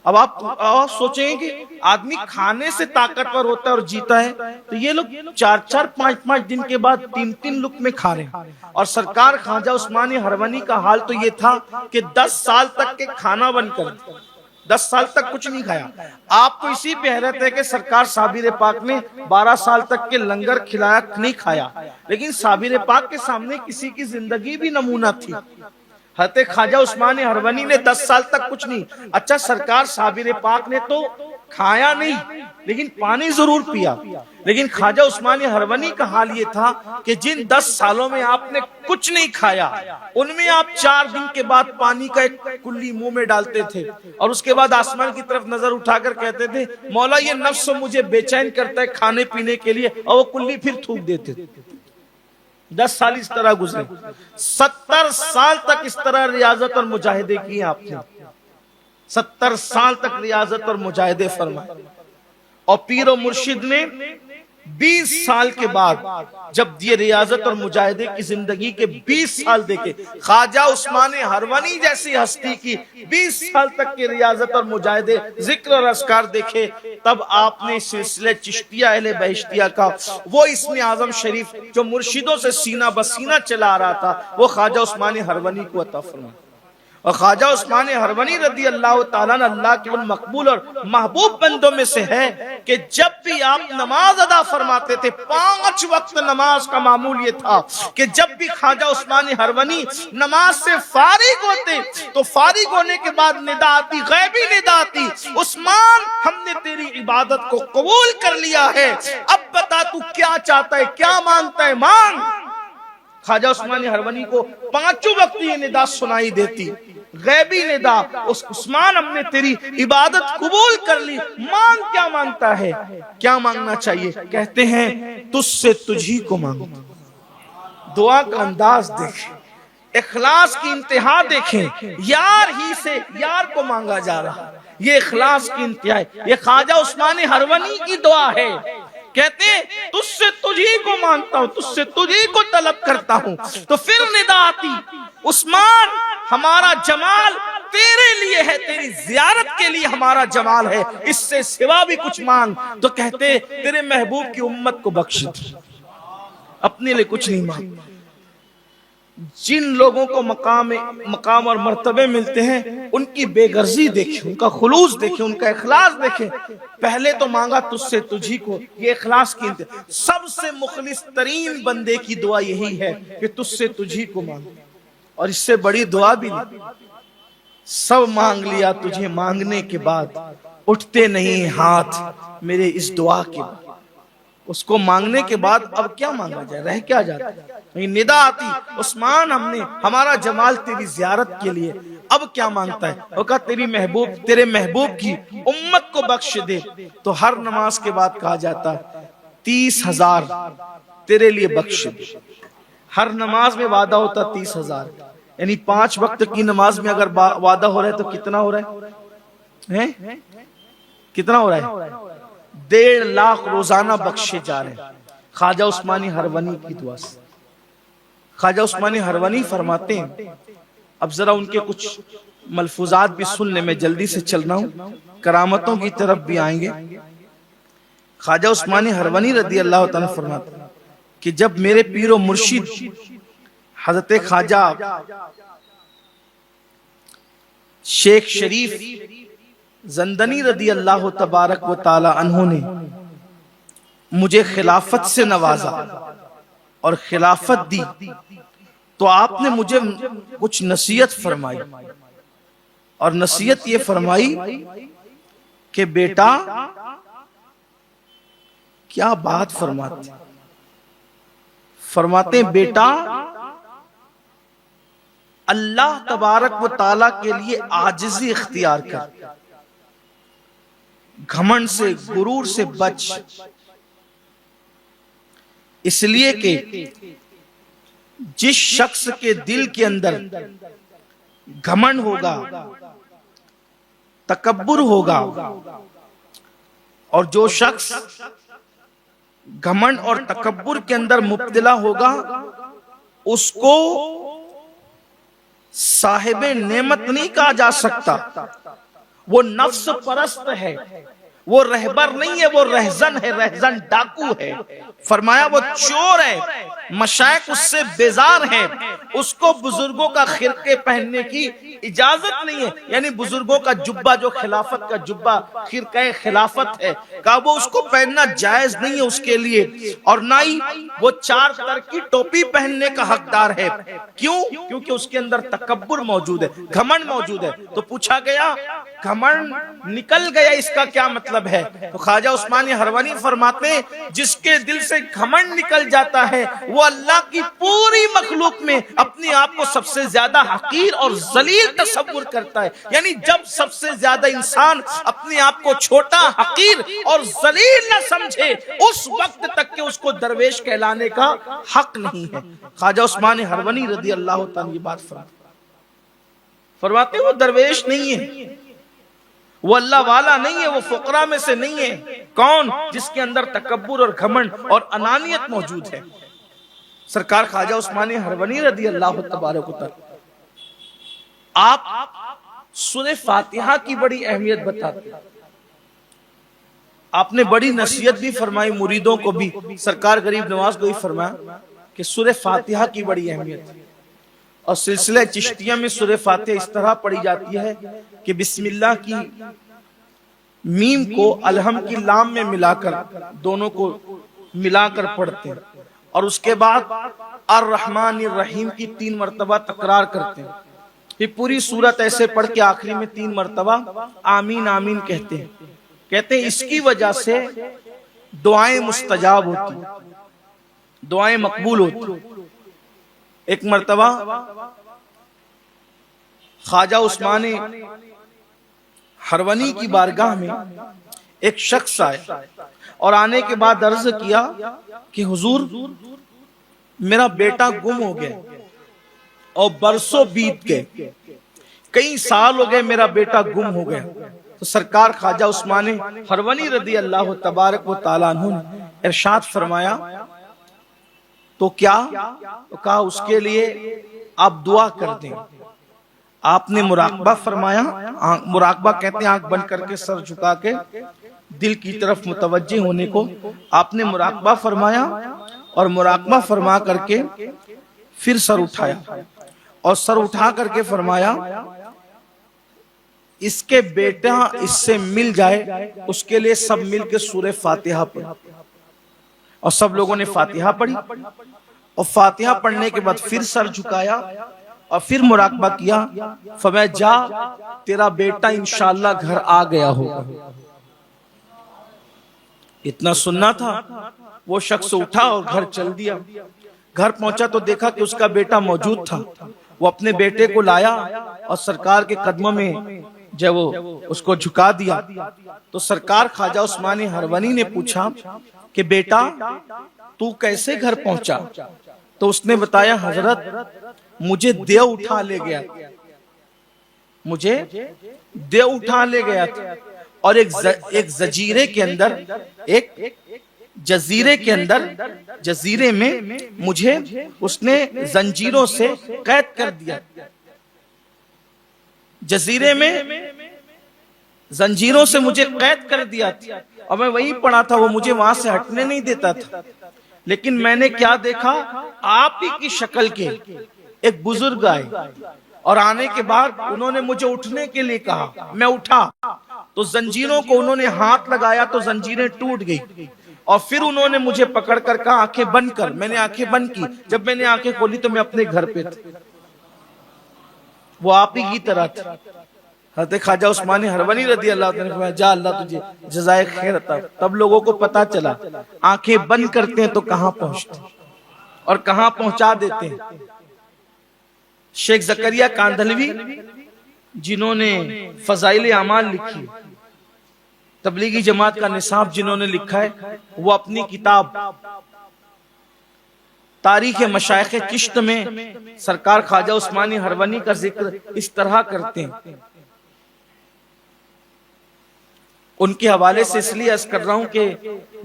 اب آپ سوچیں کہ آدمی کھانے سے طاقتور ہوتا ہے اور جیتا ہے، تو یہ لوگ 4-4 5-5 دن کے بعد 3-3 لقمے کھا رہے ہیں۔ اور سرکار خواجہ عثمان ہروانی کا حال تو یہ تھا کہ 10 سال تک کے کھانا بن کر 10 سال تک کچھ نہیں کھایا۔ آپ کو اسی پہ حیرت ہے کہ سرکار صابر پاک نے 12 سال تک کے لنگر کھلایا نہیں کھایا، لیکن صابر پاک کے سامنے کسی کی زندگی بھی نمونہ تھی۔ حضرت خواجہ عثمان ہروانی نے 10 سال تک کچھ نہیں۔ اچھا، سرکار صابر پاک نے تو کھایا نہیں لیکن پانی ضرور پیا، لیکن خواجہ عثمان ہروانی کا حال یہ تھا کہ جن 10 سالوں میں آپ نے کچھ نہیں کھایا، ان میں آپ 4 دن کے بعد پانی کا ایک کلی منہ میں ڈالتے تھے، اور اس کے بعد آسمان کی طرف نظر اٹھا کر کہتے تھے مولا یہ نفس مجھے بے چین کرتا ہے کھانے پینے کے لیے، اور وہ کلی پھر تھوک دیتے تھے۔ 10 سال اس طرح گزرے، 70 سال تک اس طرح ریاضت اور مجاہدے کیے آپ نے، 70 سال تک ریاضت اور مجاہدے فرمائے. اور پیر و مرشد نے 20 سال کے بعد جب یہ ریاضت اور مجاہدے کی زندگی کے 20 سال دیکھے، خواجہ عثمان ہروانی جیسی ہستی کی 20 سال تک کی ریاضت اور مجاہدے، ذکر اور اذکار دیکھے، تب آپ نے سلسلہ چشتیہ اہل بہشتیہ کا وہ اسم اعظم شریف جو مرشدوں سے سینہ بسینہ چلا آ رہا تھا، وہ خواجہ عثمان ہروانی کو عطا فرمایا. اور خواجہ عثمان ہروانی رضی اللہ تعالیٰ عنہ اللہ کے ان مقبول اور محبوب بندوں میں سے ہے کہ جب بھی آپ نماز ادا فرماتے تھے، 5 وقت نماز کا معمول یہ تھا کہ جب بھی خواجہ عثمان ہروانی نماز سے فارغ ہوتے تو فارغ ہونے کے بعد ندا آتی، غیبی ندا آتی، عثمان ہم نے تیری عبادت کو قبول کر لیا ہے، اب بتا تو کیا چاہتا ہے، کیا مانگتا ہے، مانگ. خواجہ عثمان ہروانی کو 5 وقت یہ ندا سنائی دیتی، غیبی ندا، اس عثمان ہم نے تیری عبادت قبول کر لی، مانگ. کیا مانگتا ہے، کیا مانگنا چاہیے؟ کہتے ہیں تجھ سے تجھی کو مانگو. دعا کا انداز دیکھیں، اخلاص کی انتہا دیکھیں، یار ہی سے یار کو مانگا جا رہا، یہ اخلاص کی انتہا ہے. یہ خواجہ عثمان ہروانی کی دعا ہے. کہتے ہیں تجھ سے تجھی کو مانگتا ہوں، تجھ سے تجھی کو طلب کرتا ہوں. تو پھر ندا آتی، عثمان ہمارا جمال تیرے لیے ہے، تیری زیارت کے لیے ہمارا جمال ہے، اس سے سوا بھی کچھ مانگ. تو کہتے تیرے محبوب کی امت کو بخش دے، اپنے لیے کچھ نہیں مانگ. جن لوگوں کو مقام اور مرتبے ملتے ہیں ان کی بے غرضی دیکھیں، ان کا خلوص دیکھیں، ان کا اخلاص دیکھیں. پہلے تو مانگا تجھ سے تجھی کو، یہ اخلاص کی انتہا. سب سے مخلص ترین بندے کی دعا یہی ہے کہ تجھ سے تجھی کو مانگ، اور اس سے بڑی دعا بھی نہیں. سب مانگ لیا، تجھے مانگنے کے بعد اٹھتے نہیں ہاتھ میرے اس دعا کے بعد. اس کو مانگنے کے بعد اب کیا مانگا جائے، رہ کیا جاتا ہے. ندا آتی، عثمان ہم نے ہمارا جمال تیری زیارت کے لیے، اب کیا مانگتا ہے؟ وہ کہا تیرے محبوب کی امت کو بخش دے. تو ہر نماز کے بعد کہا جاتا 30,000 تیرے لیے بخش دے. ہر نماز میں وعدہ ہوتا 30,000، یعنی 5 وقت کی نماز میں اگر وعدہ ہو رہا ہے تو کتنا ہو رہا ہے؟ کتنا ہو رہا ہے؟ 1.5 لاکھ روزانہ بخشے جا رہے ہیں خواجہ عثمانی ہروانی کی دعا سے. خواجہ عثمانی ہروانی فرماتے ہیں، اب ذرا ان کے کچھ ملفوظات بھی سن لیں، میں جلدی سے چل رہا ہوں، کرامتوں کی طرف بھی آئیں گے. خواجہ عثمانی ہروانی رضی اللہ تعالیٰ فرماتے ہیں کہ جب میرے پیر و مرشد حضرت خواجہ شیخ شریف زندنی رضی اللہ تبارک و تعالی عنہ نے مجھے خلافت سے نوازا اور خلافت دی، تو آپ نے مجھے کچھ نصیحت فرمائی، اور نصیحت یہ فرمائی کہ بیٹا، کیا بات فرماتے ہیں بیٹا، اللہ تبارک و تعالی کے لیے عاجزی اختیار کر، گھمنڈ سے، غرور سے بچ. اس لیے کہ جس شخص کے دل کے اندر گھمنڈ ہوگا، تکبر ہوگا، اور جو شخص گھمنڈ اور تکبر کے اندر مبتلا ہوگا اس کو صاحب نعمت نہیں کہا جا سکتا. وہ نفس پرست ہے، وہ رہبر نہیں ہے، وہ رہزن ہے، رہزن ڈاکو ہے. فرمایا وہ چور ہے، مشائخ اس سے بیزار ہیں، اس کو بزرگوں کا خرقے پہننے کی اجازت نہیں ہے. یعنی بزرگوں کا جبہ جو خلافت کا جبہ خرقہ خلافت ہے، کہا وہ اس کو پہننا جائز نہیں ہے اس کے لیے، اور نہ ہی وہ 4 طرح کی ٹوپی پہننے کا حقدار ہے. کیوں؟ کیونکہ اس کے اندر تکبر موجود ہے، گھمنڈ موجود ہے. تو پوچھا گیا گھمنڈ نکل گیا، اس کا کیا مطلب ہے؟ تو خواجہ عثمانی ہروانی فرماتے ہیں جس کے دل سے گھمنڈ نکل جاتا ہے وہ اللہ کی پوری مخلوق میں اپنے آپ کو سب سے زیادہ حقیر اور ذلیل تصور کرتا ہے. یعنی جب سب سے زیادہ انسان اپنے آپ کو چھوٹا، حقیر اور ذلیل نہ سمجھے، اس وقت تک کہ اس کو درویش کہلانے کا حق نہیں ہے. خواجہ عثمان ہرونی رضی اللہ تعالیٰ یہ بات فرماتے ہیں وہ درویش نہیں ہے، وہ اللہ والا نہیں ہے، وہ فقراء میں سے نہیں ہے. کون؟ جس کے اندر تکبر اور گھمنڈ اور انانیت موجود ہے. سرکار خواجہ عثمان ہرونی رضی اللہ تبارک و تعالی آپ سورہ فاتحہ کی بڑی اہمیت بتاتے ہیں. آپ نے بڑی نصیحت بھی فرمائی مریدوں کو بھی، سرکار غریب نواز کو بھی فرمایا کہ سورہ فاتحہ کی بڑی اہمیت ہے. اور سلسلہ چشتیہ میں سورہ فاتحہ اس طرح پڑھی جاتی ہے کہ بسم اللہ کی میم کو الحم کی لام میں ملا کر، دونوں کو ملا کر پڑھتے ہیں، اور اس کے بعد الرحمن الرحیم کی 3 مرتبہ تکرار کرتے ہیں. پھر پوری سورت ایسے پڑھ کے آخری میں 3 مرتبہ آمین آمین کہتے ہیں. کہتے ہیں اس کی وجہ سے دعائیں مستجاب ہوتی، دعائیں مقبول ہوتی. ایک مرتبہ خواجہ عثمان ہرونی کی بارگاہ میں ایک شخص آئے اور آنے کے بعد عرض کیا کہ حضور میرا بیٹا گم ہو گیا اور برسوں بیت گئے، کئی سال ہو گئے میرا بیٹا گم ہو گیا. تو سرکار خواجہ عثمان ہرونی رضی اللہ تبارک و تعالیٰ عنہ نے ارشاد فرمایا تو کیا؟ تو کہا اس کے لیے آپ دعا کر دیں. آپ نے مراقبہ فرمایا، مراقبہ کہتے ہیں آنکھ بند کر کے سر جھکا کے دل کی طرف متوجہ ہونے کو. آپ نے مراقبہ فرمایا اور مراقبہ فرما کر کے پھر سر اٹھایا اور سر اٹھا کر کے فرمایا اس کے بیٹا اس سے مل جائے، اس کے لیے سب مل کے سورہ فاتحہ پڑھ. اور سب لوگوں نے فاتحہ پڑھی اور فاتحہ پڑھنے کے بعد پھر سر جھکایا اور پھر مراقبہ کیا. فرمایا جا تیرا بیٹا انشاءاللہ گھر آ گیا ہوگا. اتنا سننا تھا. وہ شخص اٹھا اور گھر چل دیا. گھر پہنچا تو دیکھا کہ اس کا بیٹا موجود تھا. وہ اپنے بیٹے کو لایا اور سرکار کے قدموں میں جب وہ اس کو جھکا دیا تو سرکار خواجہ عثمان ہرونی نے پوچھا کہ بیٹا تو کیسے گھر پہنچا؟ تو اس نے بتایا حضرت مجھے دیو اٹھا لے گیا، مجھے دیو اٹھا لے گیا تھا اور ایک جزیرے کے اندر، ایک جزیرے کے اندر، جزیرے میں مجھے اس نے زنجیروں سے قید کر دیا. جزیرے میں زنجیروں سے مجھے قید کر دیا تھا اور میں وہیں پڑا تھا، وہ مجھے وہاں سے ہٹنے نہیں دیتا تھا. لیکن میں نے کیا دیکھا، آپ ہی کی شکل کے ایک بزرگ آئے اور آنے کے بعد انہوں نے مجھے اٹھنے کے لیے کہا. میں اٹھا تو زنجیروں کو انہوں نے ہاتھ لگایا تو زنجیریں ٹوٹ گئی اور پھر انہوں نے مجھے پکڑ کر کہا آنکھیں بند کر. میں نے آنکھیں بند کی. جب میں نے آنکھیں کھولی تو میں اپنے گھر پہ تھا. وہ آپ ہی کی طرح تھا. حضرت خواجہ عثمان ہرونی رضی اللہ عنہ نے فرمایا جا اللہ تجھے جزائے خیر عطا. تب لوگوں کو پتا چلا آنکھیں بند کرتے ہیں تو کہاں پہنچتے اور کہاں پہنچا دیتے ہیں. شیخ زکریہ کاندھلوی جنہوں نے فضائل اعمال لکھی، تبلیغی جماعت کا نصاب جنہوں نے لکھا ہے، وہ اپنی کتاب تاریخ مشائخ چشت میں سرکار خواجہ عثمان ہرونی کا ذکر اس طرح کرتے ہیں. ان کے حوالے سے اس لیے عرض کر رہا ہوں کہ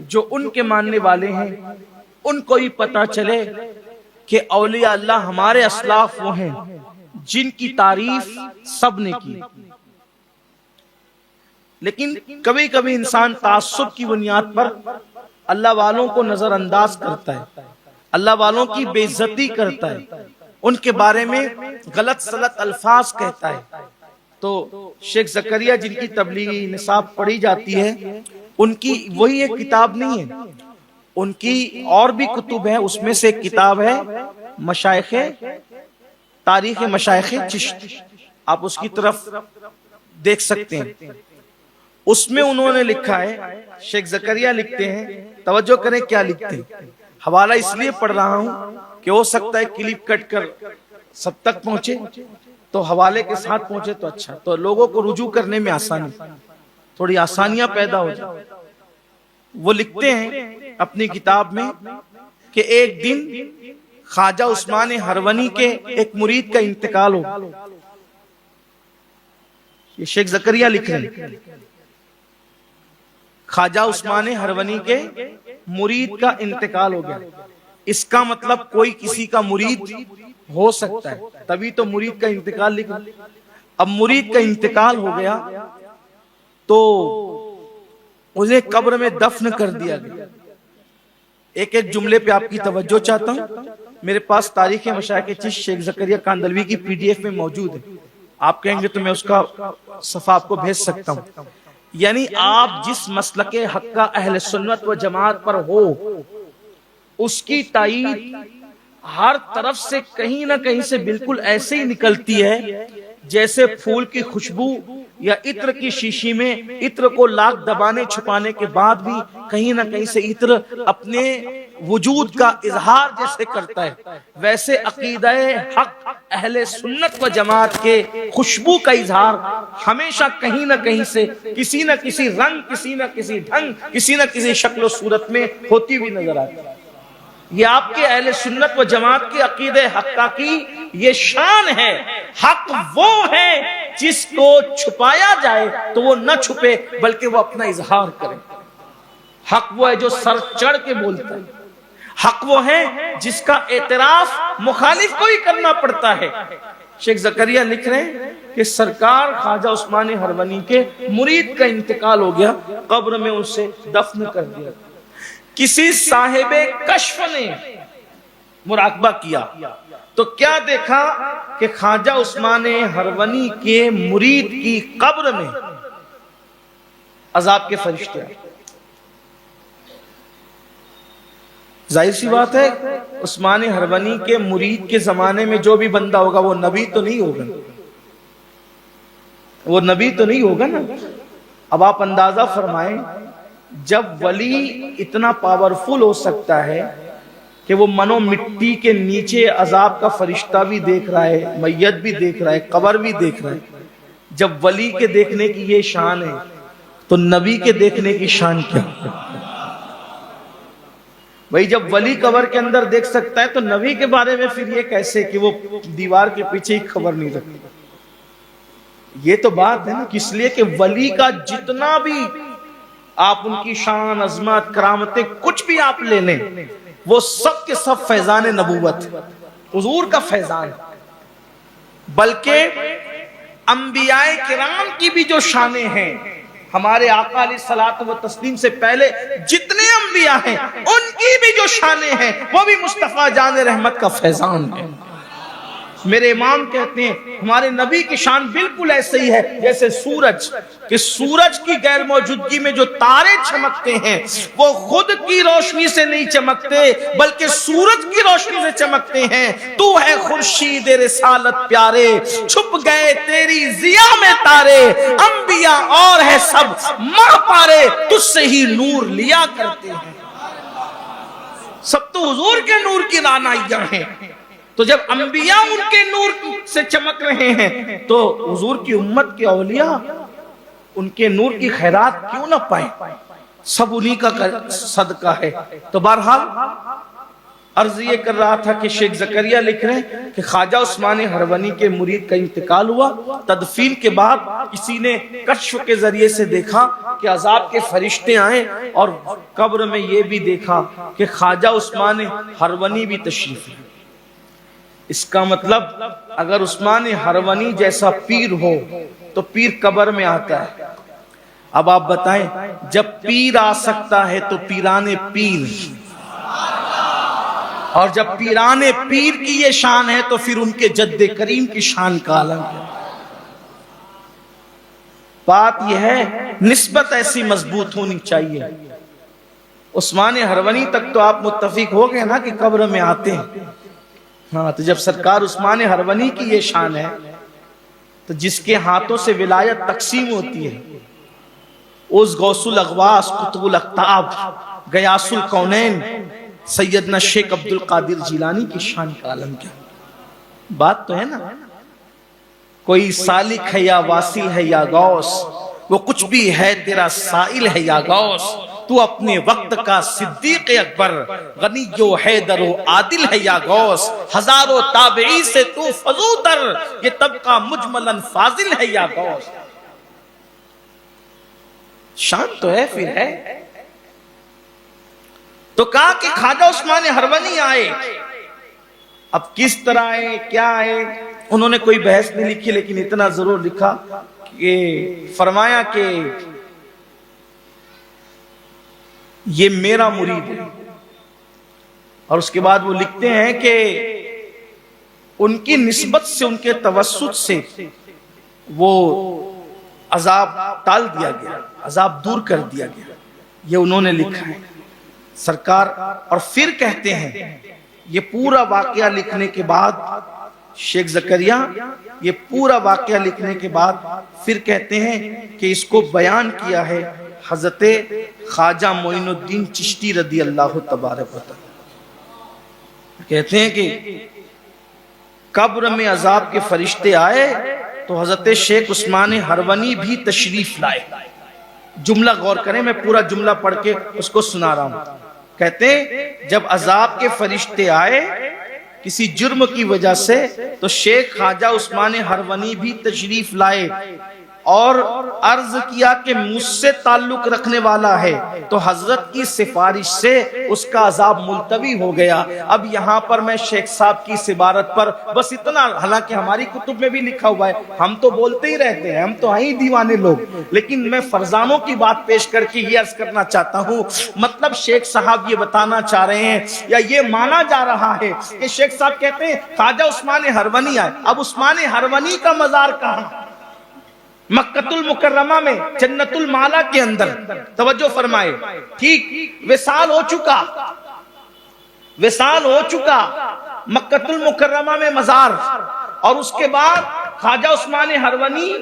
جو ان کے ماننے والے ہیں ان کو ہی پتا چلے کہ اولیاء اللہ ہمارے اسلاف وہ ہیں جن کی تعریف سب نے کی. لیکن کبھی کبھی انسان تعصب کی بنیاد پر اللہ والوں کو نظر انداز کرتا ہے، اللہ والوں کی بے عزتی کرتا ہے، ان کے بارے میں غلط سلط الفاظ کہتا ہے. تو شیخ زکریا جن کی تبلیغی نصاب پڑھی جاتی ہے ان کی وہی ایک کتاب نہیں ہے، ان کی اور بھی کتب ہیں. اس میں سے ایک کتاب ہے مشائخ تاریخ مشائخ چشت، آپ اس کی طرف دیکھ سکتے ہیں. اس میں انہوں نے لکھا ہے، شیخ زکریا لکھتے ہیں، توجہ کریں کیا لکھتے ہیں. حوالہ اس لیے پڑھ رہا ہوں کہ ہو سکتا ہے کلپ کٹ کر سب تک پہنچے، تو حوالے کے ساتھ پہنچے تو اچھا، تو لوگوں کو رجوع کرنے میں آسانی، تھوڑی آسانیاں پیدا ہو جائیں۔ وہ لکھتے ہیں اپنی کتاب میں کہ ایک دن خواجہ عثمان ہرونی کے ایک مرید کا انتقال ہو، یہ شیخ زکریا لکھ رہے ہیں، خواجہ عثمان ہرونی کے مرید کا انتقال ہو گیا۔ اس کا مطلب کوئی کسی کا مرید ہو سکتا ہے، تبھی تو مرید کا انتقال لکھا۔ اب مرید کا انتقال ہو گیا تو اسے قبر میں دفن کر دیا گیا۔ ایک ایک جملے پہ آپ کی توجہ چاہتا ہوں، میرے پاس تاریخ مشائخ چشت شیخ زکریا کاندلوی کی پی ڈی ایف میں موجود ہے، آپ کہیں گے تو میں اس کا صفحہ آپ کو بھیج سکتا ہوں۔ یعنی آپ جس مسلک حق کا اہل سنت و جماعت پر ہو، اس کی تائید ہر طرف سے کہیں نہ کہیں سے بالکل ایسے ہی نکلتی ہے جیسے پھول کی خوشبو یا عطر کی شیشی میں عطر کو لاکھ دبانے چھپانے کے بعد بھی کہیں نہ کہیں سے عطر اپنے وجود کا اظہار جیسے کرتا ہے، ویسے عقیدہ حق اہل سنت و جماعت کے خوشبو کا اظہار ہمیشہ کہیں نہ کہیں سے کسی نہ کسی رنگ، کسی نہ کسی ڈھنگ، کسی نہ کسی شکل و صورت میں ہوتی ہوئی نظر آتی ہے۔ یہ آپ کے اہل سنت و جماعت کے عقیدہ حقہ کی یہ شان ہے۔ حق وہ ہے جس کو چھپایا جائے تو وہ نہ چھپے بلکہ وہ اپنا اظہار کرے۔ حق وہ ہے جو سر چڑھ کے بولتا ہے، حق وہ ہے جس کا اعتراف مخالف کو ہی کرنا پڑتا ہے۔ شیخ زکریا لکھ رہے ہیں کہ سرکار خواجہ عثمان ہرونی کے مرید کا انتقال ہو گیا، قبر میں اسے دفن کر دیا۔ کسی صاحب کشف نے مراقبہ کیا تو کیا دیکھا کہ خواجہ عثمان ہرونی کے مرید کی قبر میں عذاب کے فرشتے آئے۔ ظاہر سی بات ہے عثمان ہرونی کے مرید کے زمانے میں جو بھی بندہ ہوگا وہ نبی تو نہیں ہوگا، وہ نبی تو نہیں ہوگا نا۔ اب آپ اندازہ فرمائیں جب ولی اتنا پاورفل ہو سکتا ہے کہ وہ منو مٹی کے نیچے عذاب کا فرشتہ بھی دیکھ رہا ہے، میت بھی دیکھ رہا ہے، قبر بھی دیکھ رہا ہے، جب ولی کے دیکھنے کی یہ شان ہے تو نبی کے دیکھنے کی شان کیا؟ بھئی جب ولی قبر کے اندر دیکھ سکتا ہے تو نبی کے بارے میں پھر یہ کیسے کہ وہ دیوار کے پیچھے ہی خبر نہیں رکھتا؟ یہ تو بات ہے نا، اس لیے کہ ولی کا جتنا بھی آپ ان کی شان، عظمت، کرامتیں کچھ بھی آپ لے لیں، وہ سب کے سب فیضان نبوت، حضور کا فیضان۔ بلکہ انبیاء کرام کی بھی جو شانیں ہیں، ہمارے آقا علیہ الصلوۃ والتسلیم سے پہلے جتنے انبیاء ہیں ان کی بھی جو شانیں ہیں وہ بھی مصطفیٰ جان رحمت کا فیضان ہے۔ میرے امام کہتے ہیں ہمارے نبی کی شان بالکل ایسے ہی ہے جیسے سورج، کہ سورج کی غیر موجودگی میں جو تارے چمکتے ہیں وہ خود کی روشنی سے نہیں چمکتے بلکہ سورج کی روشنی سے چمکتے ہیں۔ تو ہے خورشید رسالت پیارے، چھپ گئے تیری ضیا میں تارے، انبیاء اور ہے سب ماہ پارے، تجھ سے ہی نور لیا کرتے ہیں۔ سب تو حضور کے نور کی رعنائیاں ہیں، تو جب انبیاء ان کے نور سے چمک رہے ہیں تو حضور کی امت کے اولیاء ان کے نور کی خیرات کیوں نہ پائیں؟ سب انہی کا صدقہ ہے۔ تو بہرحال عرض یہ کر رہا تھا کہ شیخ زکریا لکھ رہے ہیں کہ خواجہ عثمان ہرونی کے مرید کا انتقال ہوا، تدفین کے بعد کسی نے کشف کے ذریعے سے دیکھا کہ عذاب کے فرشتے آئیں، اور قبر میں یہ بھی دیکھا کہ خواجہ عثمان ہرونی بھی تشریف لائے۔ اس کا مطلب اگر عثمان ہرونی جیسا پیر ہو تو پیر قبر میں آتا ہے۔ اب آپ بتائیں جب پیر آ سکتا ہے تو پیران پیر، اور جب پیران پیر کی یہ شان ہے تو پھر ان کے جد کریم کی شان کا عالم ہے۔ بات یہ ہے نسبت ایسی مضبوط ہونی چاہیے۔ عثمان ہرونی تک تو آپ متفق ہو گئے نا کہ قبر میں آتے ہیں، ہاں تو جب سرکار عثمان ہرونی کی یہ شان ہے تو جس کے ہاتھوں سے ولایت تقسیم ہوتی ہے اس غوث الاغواس، قطب الاقطاب، غیاث الکونین، سیدنا شیخ عبد القادر جیلانی کی شان کا عالم کیا؟ بات تو ہے نا، کوئی سالک ہے یا واصل ہے یا غوث، وہ کچھ بھی ہے تیرا سائل ہے یا غوث، تو اپنے وقت کا صدیق اکبر، غنی و حیدر و عادل ہے یا غوث، ہزاروں تابعی سے تو فضوتر، یہ طبقہ مجملاً فاضل ہے یا غوث۔ شان تو ہے پھر ہے۔ تو کہا کہ خواجہ عثمان ہرونی آئے، اب کس طرح آئے، کیا آئے، انہوں نے کوئی بحث نہیں لکھی، لیکن اتنا ضرور لکھا کہ فرمایا کہ یہ میرا مرید ہے، اور اس کے بعد وہ لکھتے ہیں کہ ان کی نسبت سے، ان کے توسط سے وہ عذاب ٹال دیا گیا، عذاب دور کر دیا گیا، یہ انہوں نے لکھا ہے سرکار۔ اور پھر کہتے ہیں یہ پورا واقعہ لکھنے کے بعد، شیخ زکریا یہ پورا واقعہ لکھنے کے بعد پھر کہتے ہیں کہ اس کو بیان کیا ہے حضرت خواجہ معین الدین چشتی رضی اللہ تبارک و تعالی۔ کہتے ہیں کہ قبر میں عذاب کے فرشتے آئے تو حضرت شیخ عثمان ہرونی بھی تشریف لائے۔ جملہ غور کریں، میں پورا جملہ پڑھ کے اس کو سنا رہا ہوں۔ کہتے ہیں جب عذاب کے فرشتے آئے کسی جرم کی وجہ سے تو شیخ خواجہ عثمان ہرونی بھی تشریف لائے اور عرض کیا کہ مجھ سے تعلق رکھنے والا ہے، تو حضرت کی سفارش سے اس کا عذاب ملتوی ہو گیا۔ اب یہاں پر میں شیخ صاحب کی اس عبارت پر بس اتنا، حالانکہ ہماری کتب میں بھی لکھا ہوا ہے، ہم تو بولتے ہی رہتے ہیں، ہم تو ہیں ہی دیوانے لوگ، لیکن میں فرزانوں کی بات پیش کر کے یہ عرض کرنا چاہتا ہوں، مطلب شیخ صاحب یہ بتانا چاہ رہے ہیں یا یہ مانا جا رہا ہے کہ شیخ صاحب کہتے ہیں خواجہ عثمان ہرونی آئے۔ اب عثمان ہرونی کا مزار کہاں؟ مکۃ المکرمہ میں جنت المالا کے اندر، توجہ فرمائے، ٹھیک وصال ہو چکا، وصال ہو چکا مکۃ المکرمہ میں مزار، اور اس کے بعد خواجہ عثمان ہرونی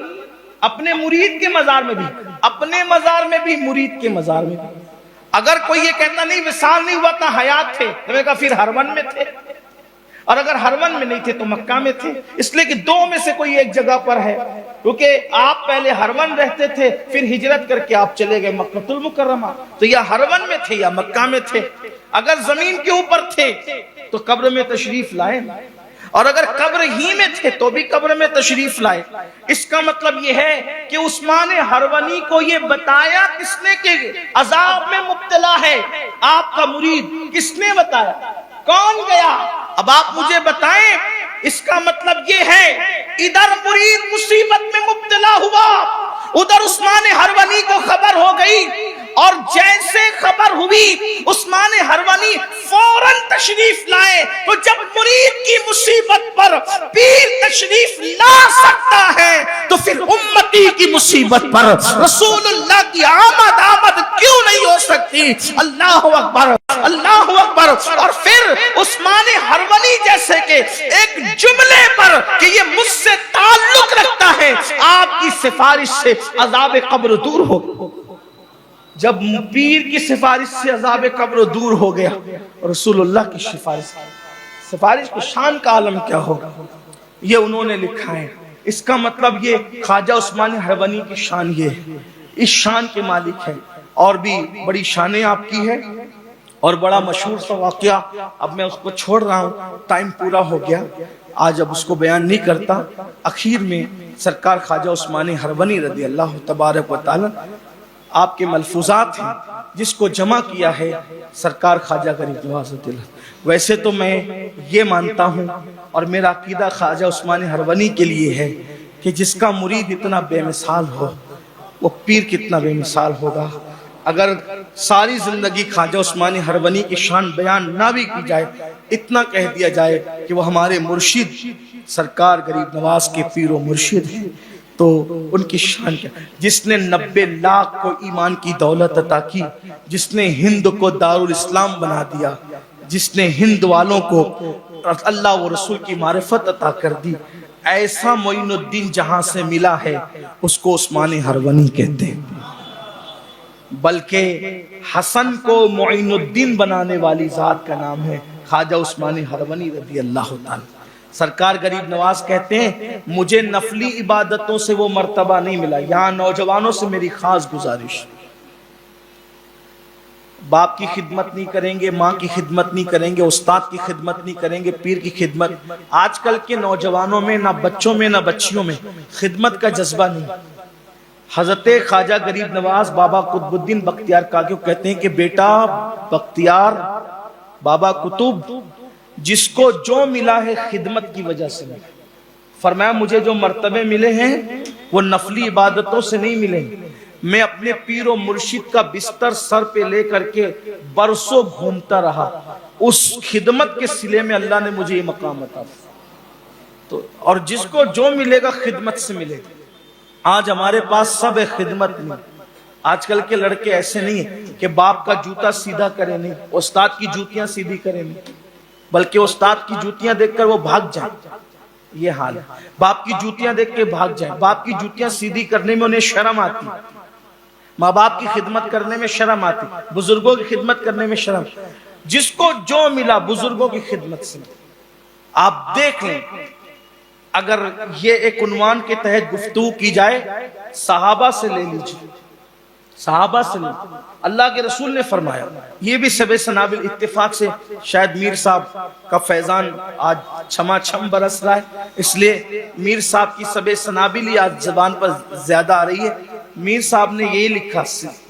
اپنے مرید کے مزار میں بھی، اپنے مزار میں بھی، مرید کے مزار میں بھی۔ اگر کوئی یہ کہتا نہیں وصال نہیں ہوا تھا، حیات تھے، تو میں کہا پھر ہرون میں تھے، اور اگر ہرون میں نہیں تھے تو مکہ میں تھے، اس لیے کہ دو میں سے کوئی ایک جگہ پر ہے، کیونکہ آپ پہلے ہرون رہتے تھے، پھر ہجرت کر کے آپ چلے گئے مکۃ المکرمہ، تو یا ہرون میں تھے یا مکہ میں تھے۔ اگر زمین کے اوپر تھے تو قبر میں تشریف لائے، اور اگر قبر ہی میں تھے تو بھی قبر میں تشریف لائے۔ اس کا مطلب یہ ہے کہ عثمان ہرونی کو یہ بتایا کس نے کہ عذاب میں مبتلا ہے آپ کا مرید، کس نے بتایا؟ کون گیا؟ اب آپ مجھے بتائیں۔ اس کا مطلب یہ ہے ادھر مرید مصیبت میں مبتلا ہوا، ادھر عثمان ہرونی کو خبر ہو گئی، اور جیسے خبر ہوئی عثمان ہرونی فوراً تشریف لائے۔ تو جب مرید کی مصیبت پر پیر تشریف لا سکتا ہے تو پھر امتی کی مصیبت پر رسول اللہ کی آمد کیوں نہیں ہو سکتی؟ اللہ اکبر، اللہ اکبر۔ اور پھر عثمان ہرونی جیسے کہ ایک جملے پر کہ یہ مجھ سے تعلق رکھتا ہے، آپ کی سفارش سے عذاب قبر دور ہو گیا۔ جب پیر کی سفارش سے عذاب قبر دور ہو گیا، رسول اللہ کی سفارش کی شان کا عالم کیا ہوگا؟ یہ انہوں نے لکھا ہے۔ اس کا مطلب یہ خواجہ عثمان ہرونی کی شان یہ ہے، اس شان کے مالک ہے۔ اور بھی بڑی شانیں آپ کی ہے، اور بڑا مشہور سا واقعہ، اب میں اس کو چھوڑ رہا ہوں، ٹائم پورا ہو گیا، آج اب اس کو بیان نہیں کرتا۔ اخیر میں سرکار خواجہ عثمان ہرونی رضی اللہ تبارک و تعالی، آپ کے ملفوظات ہیں جس کو جمع کیا ہے سرکار خواجہ غریب نواز رضی اللہ۔ ویسے تو میں یہ مانتا ہوں اور میرا عقیدہ خواجہ عثمان ہرونی کے لیے ہے کہ جس کا مرید اتنا بے مثال ہو وہ پیر کتنا بے مثال ہوگا۔ اگر ساری زندگی خواجہ عثمان ہرونی کی شان بیان نہ بھی کی جائے، اتنا کہہ دیا جائے کہ وہ ہمارے مرشد سرکار غریب نواز کے پیر و مرشد ہیں، تو ان کی شان کیا؟ جس نے 90 لاکھ کو ایمان کی دولت عطا کی، جس نے ہند کو دارالاسلام بنا دیا، جس نے ہند والوں کو اللہ و رسول کی معرفت عطا کر دی، ایسا معین الدین جہاں سے ملا ہے اس کو عثمان ہرونی کہتے ہیں۔ بلکہ حسن کو معین الدین بنانے والی ذات کا نام ہے خواجہ عثمانی ہروانی رضی اللہ تعالی۔ سرکار غریب نواز کہتے ہیں مجھے نفلی عبادتوں سے وہ مرتبہ نہیں ملا، یہاں نوجوانوں سے میری خاص گزارش، باپ کی خدمت نہیں کریں گے، ماں کی خدمت نہیں کریں گے، استاد کی خدمت نہیں کریں گے، پیر کی خدمت، آج کل کے نوجوانوں میں نہ بچوں میں نہ بچیوں میں خدمت کا جذبہ نہیں۔ حضرت خواجہ غریب نواز بابا قطب الدین بختیار کاکیو کہتے ہیں کہ بیٹا بختیار، بابا قطب، جس کو جو ملا ہے خدمت کی وجہ سے ملا۔ فرمایا مجھے جو مرتبے ملے ہیں وہ نفلی عبادتوں سے نہیں ملے، میں اپنے پیر و مرشد کا بستر سر پہ لے کر کے برسوں گھومتا رہا، اس خدمت کے صلے میں اللہ نے مجھے یہ مقام عطا تو، اور جس کو جو ملے گا خدمت سے ملے گا۔ آج ہمارے پاس سب ہے، خدمت نہیں۔ آج کل کے لڑکے ایسے نہیں ہیں کہ باپ کا جوتا سیدھا کرے نہیں، استاد کی جوتیاں سیدھی کرے نہیں، بلکہ استاد کی جوتیاں دیکھ کر وہ بھاگ جائیں، یہ حال ہے۔ باپ کی جوتیاں دیکھ کے بھاگ جائیں، باپ کی جوتیاں سیدھی کرنے میں انہیں شرم آتی، ماں باپ کی خدمت کرنے میں شرم آتی، بزرگوں کی خدمت کرنے میں شرم۔ جس کو جو ملا بزرگوں کی خدمت سے، آپ دیکھ لیں اگر یہ ایک عنوان کے تحت گفتگو کی جائے، صحابہ سے لے لیجیے، صحابہ سے لے، اللہ کے رسول نے فرمایا، یہ بھی سب سنابل اتفاق سے، شاید میر صاحب کا فیضان آج چھما چھم برس رہا ہے، اس لیے میر صاحب کی سب سنابل ہی آج زبان پر زیادہ آ رہی ہے۔ میر صاحب نے یہی لکھا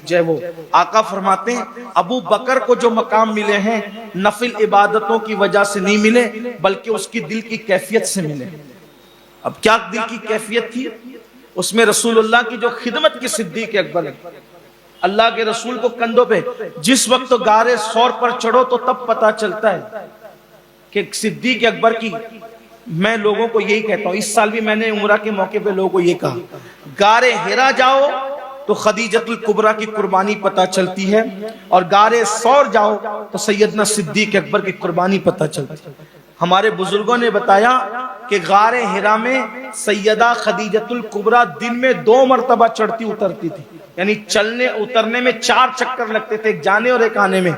جے وہ آقا فرماتے ہیں ابو بکر کو جو مقام ملے ہیں نفل عبادتوں کی وجہ سے نہیں ملے، بلکہ اس کی دل کی کیفیت سے ملے۔ اب کیا دل کی کیفیت تھی؟ اس میں رسول اللہ کی جو خدمت کی صدیق اکبر ہے، اللہ کے رسول کو کندھوں پہ جس وقت غار ثور پر چڑھو تو تب پتا چلتا ہے کہ صدیق اکبر کی، میں لوگوں کو یہی کہتا ہوں، اس سال بھی میں نے عمرہ کے موقع پہ لوگوں کو یہ کہا، غار حرا جاؤ تو خدیجۃ الکبریٰ کی قربانی پتا چلتی ہے، اور غار ثور جاؤ تو سیدنا صدیق اکبر کی قربانی پتا چلتی ہے۔ ہمارے بزرگوں نے بتایا کہ غار حرا میں سیدہ خدیجۃ الکبریٰ دن میں 2 مرتبہ چڑھتی اترتی تھی، یعنی چلنے اترنے میں 4 چکر لگتے تھے، ایک جانے اور ایک آنے میں۔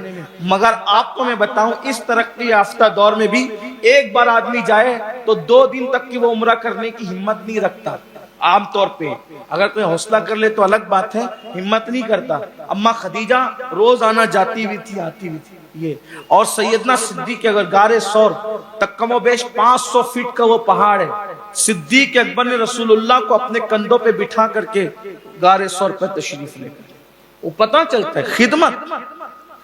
مگر آپ کو میں بتاؤں اس ترقی یافتہ دور میں بھی ایک بار آدمی جائے تو 2 دن تک کی وہ عمرہ کرنے کی ہمت نہیں رکھتا۔ عام طور پہ اگر کوئی حوصلہ کر لے تو الگ بات ہے، ہمت نہیں کرتا۔ اماں خدیجہ روز آنا جاتی ہوئی تھی، آتی ہوئی تھی یہ، اور سیدنا صدیق اگر غار ثور تک کم و بیش 500 فٹ کا وہ پہاڑ ہے، صدیق اکبر نے رسول اللہ کو اپنے کندھوں پہ بٹھا کر کے غار ثور پر تشریف لے کر، وہ پتہ چلتا ہے خدمت۔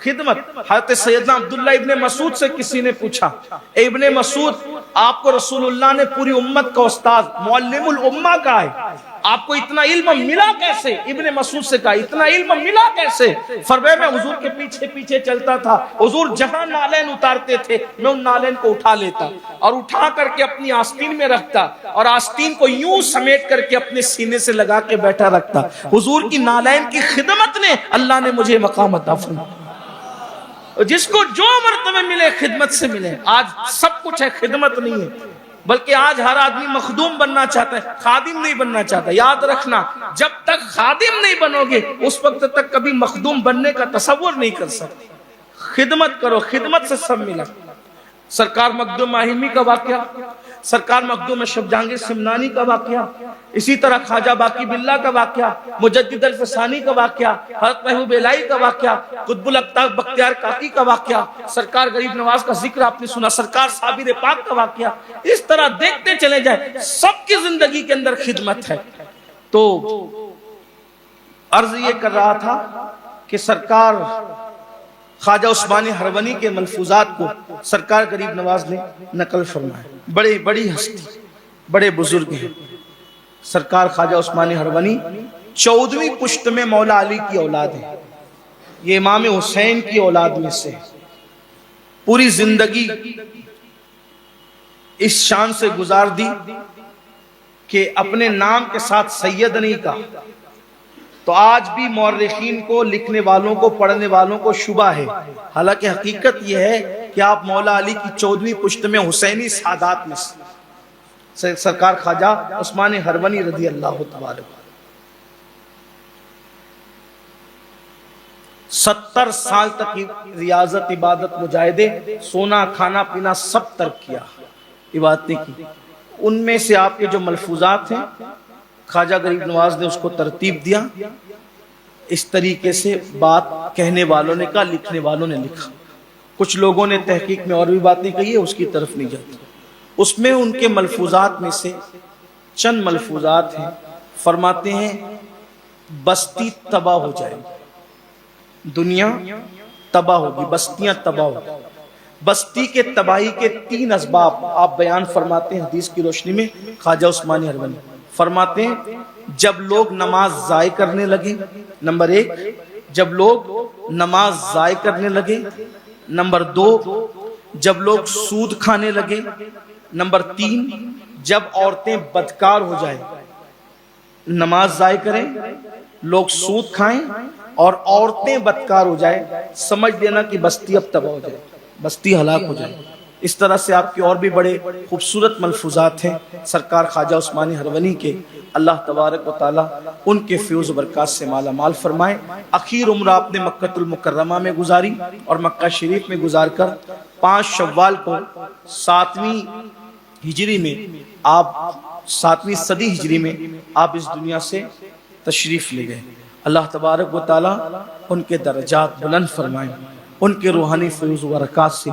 حضرت سیدنا عبداللہ ابن مسعود سے کسی نے پوچھا، اے ابن مسعود، آپ کو رسول اللہ نے پوری امت کا استاد معلم الامہ کہا ہے، آپ کو اتنا علم ملا کیسے؟ ابن مسعود سے کہا اتنا علم ملا کیسے؟ فرمایا میں حضور کے پیچھے پیچھے چلتا تھا، حضور جہاں نالین اتارتے تھے میں ان نالین کو اٹھا لیتا اور اٹھا کر کے اپنی آستین میں رکھتا، اور آستین کو یوں سمیٹ کر کے اپنے سینے سے لگا کے بیٹھا رکھتا۔ حضور کی نالین کی خدمت نے اللہ نے مجھے مقام عطا فرمایا۔ جس کو جو مرتبہ ملے خدمت سے ملے۔ آج سب کچھ ہے، خدمت نہیں ہے، بلکہ آج ہر آدمی مخدوم بننا چاہتا ہے، خادم نہیں بننا چاہتا۔ یاد رکھنا، جب تک خادم نہیں بنو گے اس وقت تک کبھی مخدوم بننے کا تصور نہیں کر سکتے۔ خدمت کرو، خدمت سے سب ملا۔ سرکار مخدوم ماہمی کا واقعہ، سرکار مخدوم اشرف جہانگیر سمنانی کا واقعہ، اسی طرح خواجہ باقی باللہ کا واقعہ، مجدد الفسانی کا واقعہ، حضرت محبوب الہی کا واقعہ، قطب الافاق بختیار کاکی کا واقعہ، سرکار غریب نواز کا ذکر آپ نے سنا، سرکار صابر پاک کا واقعہ۔ اس طرح دیکھتے چلے جائیں، سب کی زندگی کے اندر خدمت ہے۔ تو عرض یہ کر رہا تھا کہ سرکار خواجہ عثمانی ہروانی کے ملفوظات کو سرکار غریب نواز نے نقل فرمایا۔ بڑی ہستی، بڑے بزرگ ہیں سرکار خواجہ عثمانی ہروانی، 14ویں پشت میں مولا علی کی اولاد ہے، یہ امام حسین کی اولاد میں سے، پوری زندگی اس شان سے گزار دی کہ اپنے نام کے ساتھ سید نہیں کہا۔ تو آج بھی مورخین کو، لکھنے والوں کو، پڑھنے والوں کو شبہ ہے، حالانکہ حقیقت یہ ہے کہ آپ مولا علی کی 14ویں پشت میں حسینی سادات میں سے سرکار خواجہ عثمانی ہروانی رضی اللہ تعالی عنہ۔ 70 سال تک ریاضت عبادت مجاہدے، سونا کھانا پینا سب ترک کیا، عبادتیں کی۔ ان میں سے آپ کے جو ملفوظات ہیں خواجہ غریب نواز نے اس کو ترتیب دیا، اس طریقے سے بات کہنے والوں نے کہا، لکھنے والوں نے لکھا۔ کچھ لوگوں نے تحقیق میں اور بھی باتیں کہی ہے، اس کی طرف نہیں جاتی۔ اس میں ان کے ملفوظات میں سے چند ملفوظات ہیں، فرماتے ہیں بستی تباہ ہو جائے گی، دنیا تباہ ہوگی، بستیاں تباہ ہوگی۔ بستی کے تباہی کے 3 اسباب آپ بیان فرماتے ہیں حدیث کی روشنی میں، خواجہ عثمانی ہروردی فرماتے ہیں جب لوگ نماز ضائع کرنے لگے، نمبر 1 جب لوگ نماز ضائع کرنے لگے، نمبر 2 جب لوگ سود کھانے لگے، نمبر 3 جب عورتیں بدکار ہو جائیں۔ نماز ضائع کریں، لوگ سود کھائیں اور عورتیں بدکار ہو جائیں، سمجھ لینا کہ بستی اب تباہ ہو جائے، بستی ہلاک ہو جائے۔ اس طرح سے آپ کے اور بھی بڑے خوبصورت ملفوظات ہیں سرکار خواجہ عثمانی ہروردی کے، اللہ تبارک و تعالی ان کے فیوز و برکات سے مالا مال فرمائے۔ اخیر عمر آپ نے مکہ المکرمہ میں گزاری اور مکہ شریف میں گزار کر 5 شوال کو 7ویں ہجری میں آپ 7ویں صدی ہجری میں آپ اس دنیا سے تشریف لے گئے۔ اللہ تبارک و تعالی ان کے درجات بلند فرمائے، ان کے روحانی فیوز و برکات سے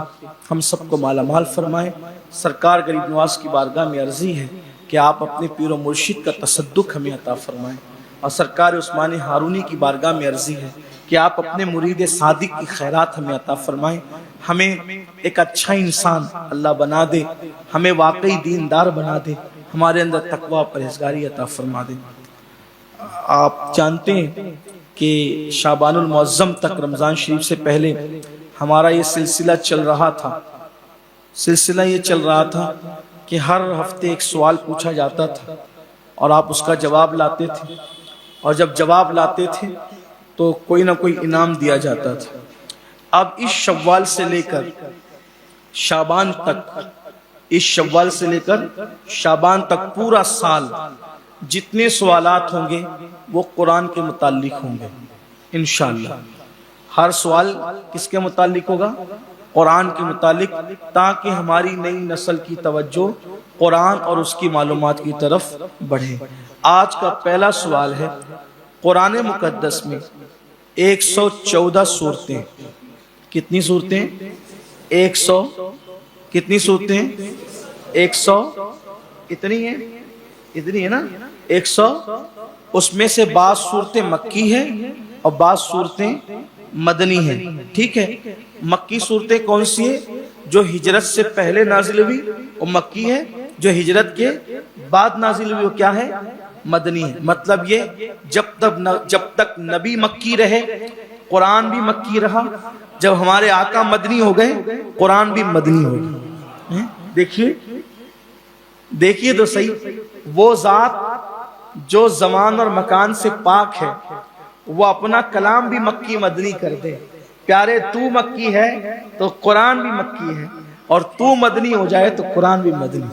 ہم سب کو مالا مال فرمائے۔ سرکار غریب نواز کی بارگاہ میں عرضی ہے کہ آپ اپنے پیر و مرشد کا تصدق ہمیں عطا فرمائیں، اور سرکار عثمانی ہارونی کی بارگاہ میں عرضی ہے کہ آپ اپنے مرید صادق کی خیرات ہمیں عطا فرمائیں، ہمیں ایک اچھا انسان اللہ بنا دے، ہمیں واقعی دیندار بنا دے، ہمارے اندر تقوی پرہیزگاری عطا فرما دے۔ آپ جانتے ہیں کہ شعبان المعظم تک رمضان شریف سے پہلے ہمارا یہ سلسلہ چل رہا تھا، سلسلہ یہ چل رہا تھا کہ ہر ہفتے ایک سوال پوچھا جاتا تھا اور آپ اس کا جواب لاتے تھے، اور جب جواب لاتے تھے تو کوئی نہ کوئی انعام دیا جاتا تھا۔ اب اس شوال سے لے کر شعبان تک، اس شوال سے لے کر شعبان تک پورا سال جتنے سوالات ہوں گے وہ قرآن کے متعلق ہوں گے انشاءاللہ۔ ہر سوال کس کے متعلق ہوگا؟ قرآن کے متعلق، تاکہ ہماری نئی نسل کی توجہ قرآن اور اس کی معلومات کی طرف بڑھے۔ آج کا پہلا سوال ہے، قرآن مقدس میں 114 صورتیں، کتنی صورتیں؟ 100 کتنی صورتیں؟ 100 اتنی ہیں، اتنی ہے نا 100۔ اس میں سے بعض صورتیں مکی ہیں اور بعض صورتیں مدنی ہیں، ٹھیک ہے۔ مکی صورتیں کون سی ہیں؟ جو ہجرت سے پہلے نازل ہوئی وہ مکی ہے، جو ہجرت کے بعد نازل ہوئی وہ کیا ہے؟ مدنی ہے۔ مطلب یہ جب تک نبی مکی رہے قرآن بھی مکی رہا، جب ہمارے آقا مدنی ہو گئے قرآن بھی مدنی ہو گئے۔ دیکھیے تو صحیح، وہ ذات جو زمان اور مکان سے پاک ہے وہ اپنا کلام بھی مکی مدنی کر دے۔ پیارے تو مکی ہے تو قرآن بھی مکی ہے، اور تو مدنی ہو جائے تو قرآن بھی مدنی۔